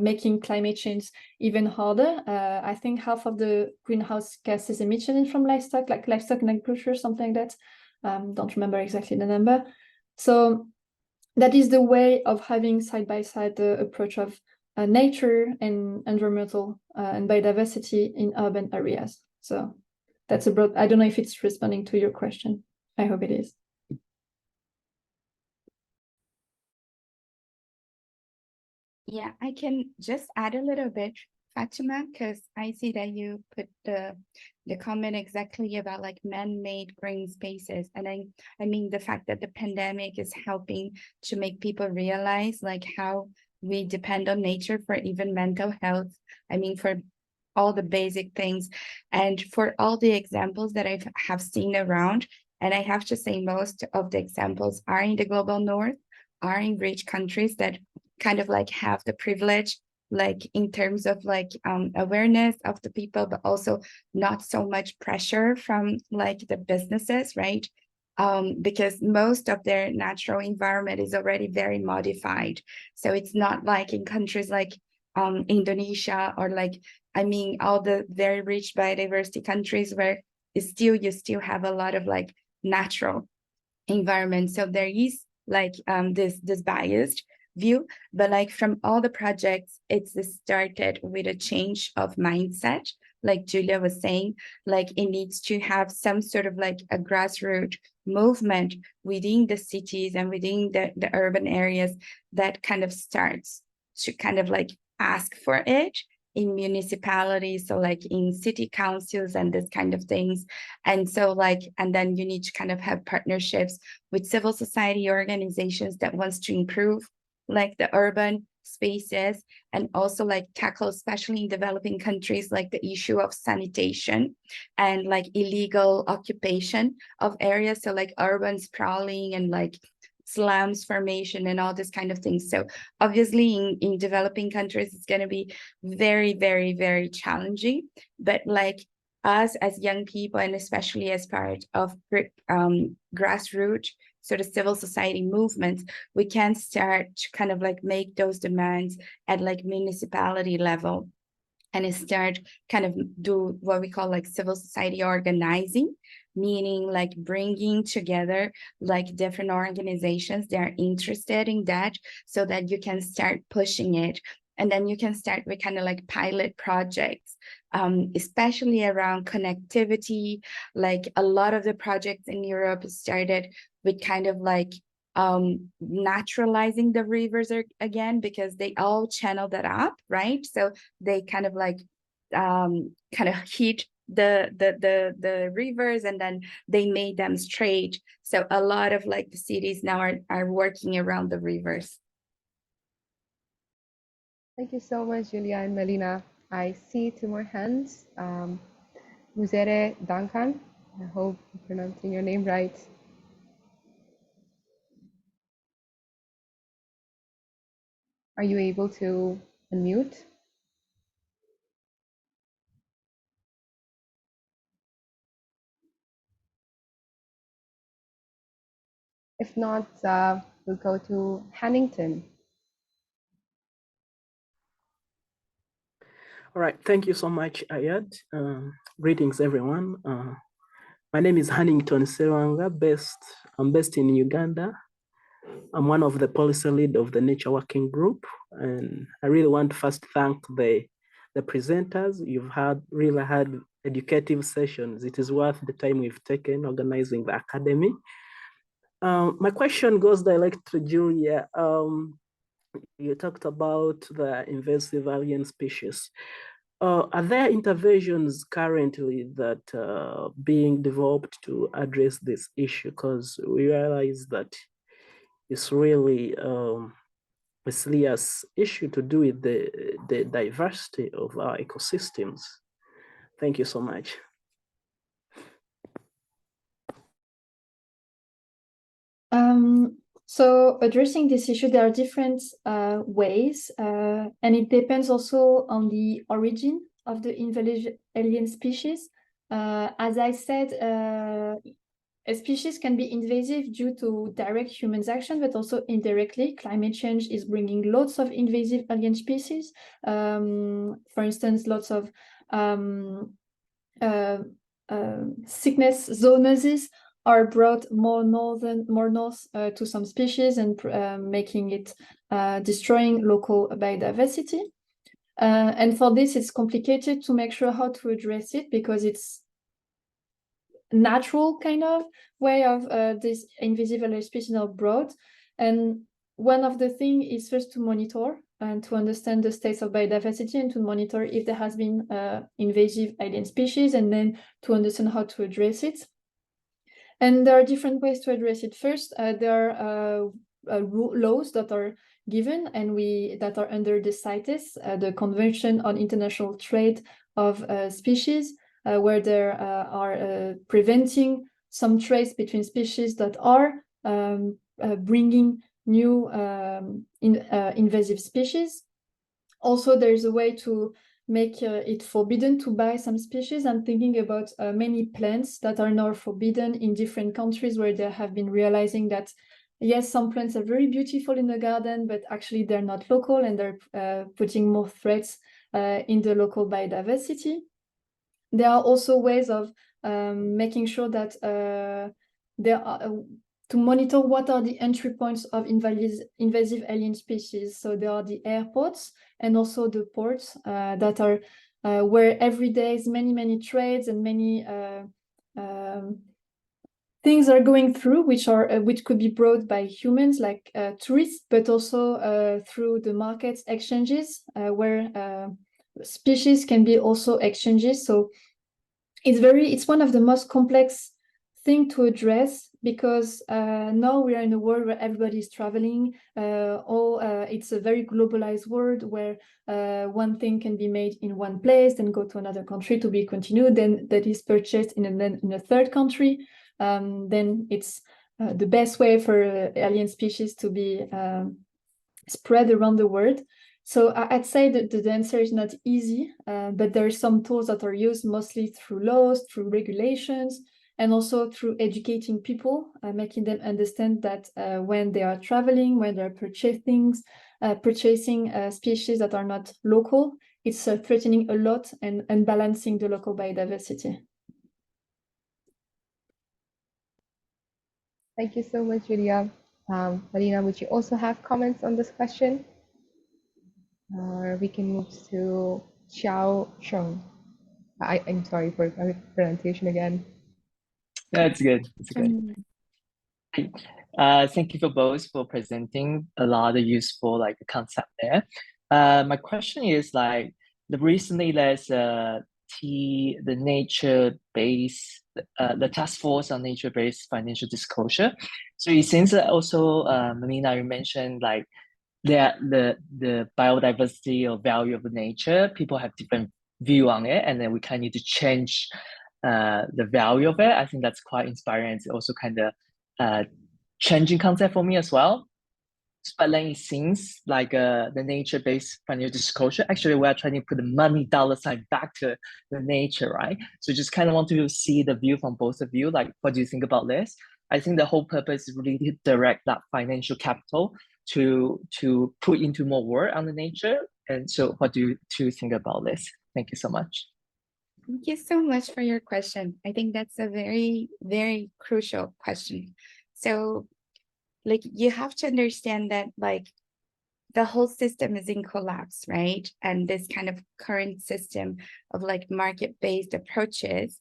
making climate change even harder. I think half of the greenhouse gases emitted from livestock, like livestock and agriculture, something like that. Don't remember exactly the number. So that is the way of having side-by-side the approach of nature and environmental and biodiversity in urban areas. So that's a broad, I don't know if it's responding to your question. I hope it is. Yeah, I can just add a little bit, Fatima, because I see that you put the comment exactly about like man-made green spaces. And I mean the fact that the pandemic is helping to make people realize like how we depend on nature for even mental health. I mean, for all the basic things and for all the examples that I have seen around. And I have to say most of the examples are in the global north, are in rich countries that kind of like have the privilege, like in terms of like awareness of the people, but also not so much pressure from like the businesses, right? Because most of their natural environment is already very modified. So it's not like in countries like Indonesia or like, I mean, all the very rich biodiversity countries where you still have a lot of like natural environment. So there is like this biased view, but like from all the projects, it's started with a change of mindset. Like Julia was saying, like it needs to have some sort of like a grassroots movement within the cities and within the urban areas that kind of starts to kind of like ask for it in municipalities, so like in city councils and this kind of things. And so like, and then you need to kind of have partnerships with civil society organizations that wants to improve like the urban spaces and also like tackle, especially in developing countries, like the issue of sanitation and like illegal occupation of areas. So like urban sprawling and like slums formation and all this kind of things. So obviously in developing countries, it's going to be very, very, very challenging. But like us as young people, and especially as part of grassroots, so the civil society movements, we can start to kind of like make those demands at like municipality level and start kind of do what we call like civil society organizing, meaning like bringing together like different organizations that are interested in that so that you can start pushing it. And then you can start with kind of like pilot projects, especially around connectivity. Like a lot of the projects in Europe started with kind of like naturalizing the rivers again, because they all channel that up, right? So they kind of like kind of hit the rivers and then they made them straight. So a lot of like the cities now are working around the rivers. Thank you so much, Julia and Melina. I see two more hands. Muzere Duncan, I hope I'm pronouncing your name right. Are you able to unmute? If not, we'll go to Hannington. All right, thank you so much, Ayad. Greetings, everyone. My name is Hannington Serwanga. I'm based in Uganda. I'm one of the policy lead of the Nature Working Group, and I really want to first thank the presenters. You've really had educative sessions. It is worth the time we've taken organizing the academy. My question goes direct to Julia. You talked about the invasive alien species. Are there interventions currently that are being developed to address this issue? Because we realize that it's really a serious issue to do with the diversity of our ecosystems. Thank you so much. So addressing this issue, there are different ways, and it depends also on the origin of the invasive alien species. As I said, a species can be invasive due to direct humans' action, but also indirectly. Climate change is bringing lots of invasive alien species. For instance, lots of sickness, zoonoses are brought more north to some species and making it destroying local biodiversity. And for this, it's complicated to make sure how to address it because it's natural kind of way of this invasive alien species are brought. And one of the things is first to monitor and to understand the states of biodiversity and to monitor if there has been invasive alien species and then to understand how to address it. And there are different ways to address it. First, there are laws that are given and that are under the CITES, the Convention on International Trade of Species, where there are preventing some trades between species that are bringing new invasive species. Also, there's a way to make it forbidden to buy some species. I'm thinking about many plants that are now forbidden in different countries where they have been realizing that, yes, some plants are very beautiful in the garden, but actually they're not local and they're putting more threats in the local biodiversity. There are also ways of making sure that there are to monitor what are the entry points of invasive alien species. So there are the airports and also the ports that are where every day is many trades and many things are going through, which could be brought by humans like tourists, but also through the markets exchanges where species can be also exchanges. So it's one of the most complex thing to address because now we are in a world where everybody is traveling. It's a very globalized world where one thing can be made in one place, then go to another country to be continued, then that is purchased in a third country. Then it's the best way for alien species to be spread around the world. So I'd say that the answer is not easy, but there are some tools that are used mostly through laws, through regulations, and also through educating people, making them understand that when they are traveling, when they're purchasing species that are not local, it's threatening a lot and balancing the local biodiversity. Thank you so much, Julia. Melina, would you also have comments on this question? Or we can move to Xiao Sheng. I'm sorry for my pronunciation again. That's good. It's good. Thank you for both for presenting a lot of useful concept there. My question is recently there's the nature-based the task force on nature-based financial disclosure. So it seems that also Melina, you mentioned the biodiversity or value of nature. People have different view on it, and then we kind of need to change the value of it. I think that's quite inspiring. It's also kind of changing concept for me as well. But then it seems like the nature-based financial disclosure, actually we're trying to put the money dollar sign back to the nature, right? So just kind of want to see the view from both of you. What do you think about this? I think the whole purpose is really to direct that financial capital to put into more work on the nature. And so what do you two think about this? Thank you so much. Thank you so much for your question. I think that's a very, very crucial question. So like you have to understand that like the whole system is in collapse, right? And this kind of current system of like market-based approaches,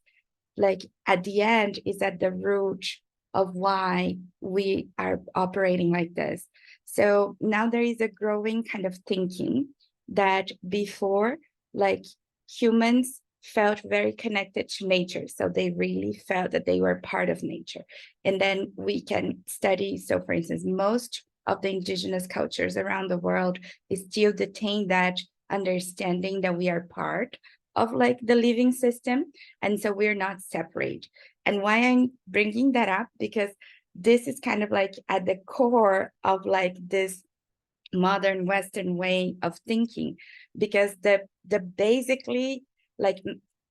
like at the end is at the root of why we are operating like this. So now there is a growing kind of thinking that before, like humans felt very connected to nature. So they really felt that they were part of nature. And then we can study, so for instance, most of the indigenous cultures around the world is still detain that understanding that we are part of like the living system. And so we're not separate. And why I'm bringing that up, because this is kind of like at the core of like this modern Western way of thinking, because the basically like,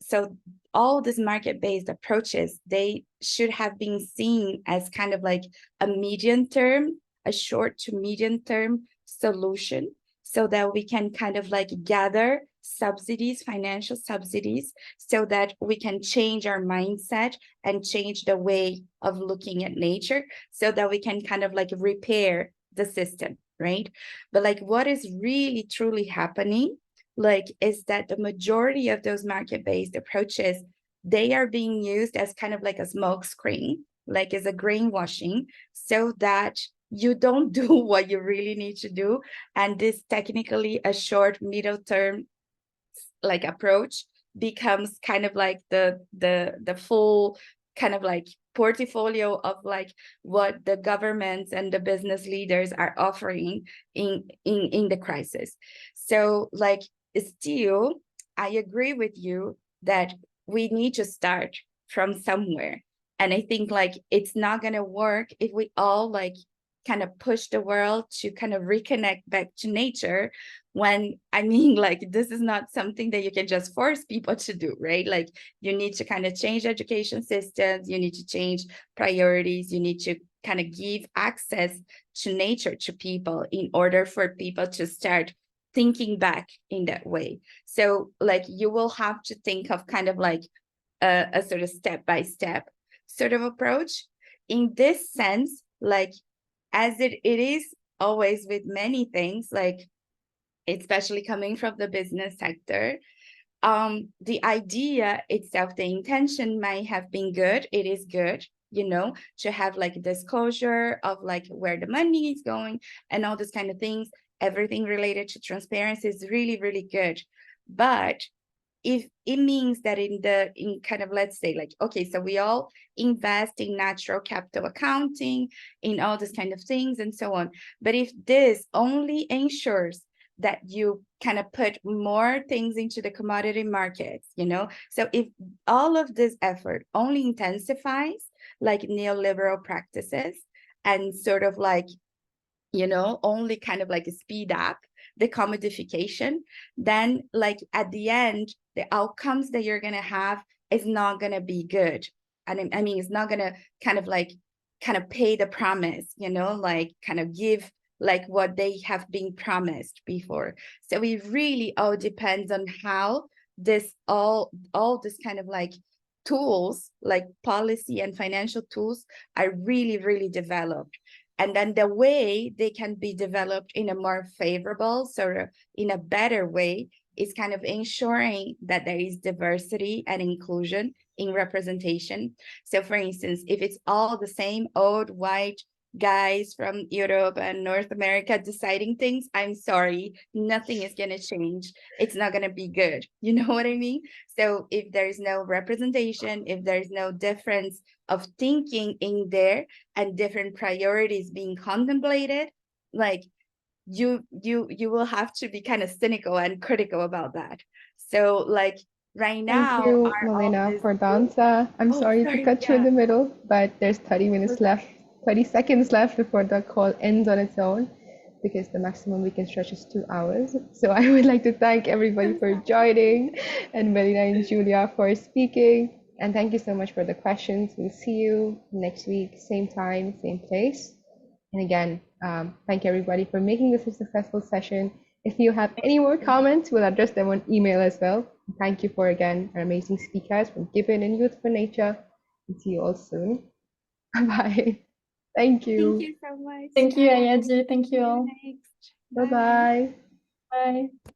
so all these market-based approaches, they should have been seen as kind of like a medium term, a short to medium term solution, so that we can kind of like gather subsidies, financial subsidies, so that we can change our mindset and change the way of looking at nature, so that we can kind of like repair the system, right? But like what is really truly happening, like, is that the majority of those market-based approaches, they are being used as kind of like a smoke screen, like as a greenwashing, so that you don't do what you really need to do. And this technically a short middle term like approach becomes kind of like the full kind of like portfolio of like what the governments and the business leaders are offering in the crisis. So like still, I agree with you that we need to start from somewhere. And I think like it's not gonna work if we all like kind of push the world to kind of reconnect back to nature, when I mean like this is not something that you can just force people to do, right? Like you need to kind of change education systems, you need to change priorities, you need to kind of give access to nature to people in order for people to start thinking back in that way. So like you will have to think of kind of like a sort of step-by-step sort of approach. In this sense, like as it is always with many things, like especially coming from the business sector, the idea itself, the intention might have been good. It is good, you know, to have like disclosure of like where the money is going and all these kind of things. Everything related to transparency is really, really good. But if it means that in kind of, let's say like, okay, so we all invest in natural capital accounting, in all these kind of things and so on. But if this only ensures that you kind of put more things into the commodity markets, you know, so if all of this effort only intensifies like neoliberal practices and sort of like, you know, only kind of like speed up the commodification, then like at the end, the outcomes that you're gonna have is not gonna be good. And I mean, it's not gonna kind of pay the promise, you know, like kind of give like what they have been promised before. So it really all depends on how this all this kind of like tools, like policy and financial tools, are really, really developed. And then the way they can be developed in a more favorable, sort of in a better way, is kind of ensuring that there is diversity and inclusion in representation. So for instance, if it's all the same old white guys from Europe and North America deciding things, I'm sorry, nothing is going to change. It's not going to be good. You know what I mean? So if there's no representation, if there's no difference of thinking in there and different priorities being contemplated, like you will have to be kind of cynical and critical about that. So like right now, Thank you, Melina, for the answer. I'm sorry to cut you in the middle, but there's 30 minutes left, 30 seconds left before the call ends on its own, because the maximum we can stretch is 2 hours. So I would like to thank everybody for joining, and Melina and Julia for speaking. And thank you so much for the questions. We'll see you next week, same time, same place. And again, thank you everybody for making this a successful session. If you have any more comments, we'll address them on email as well. Thank you for, again, our amazing speakers from GYBN and Youth for Nature. And see you all soon. Bye. Thank you. Thank you so much. Thank you, Ayadi. Thank you all. Next. Bye-bye. Bye.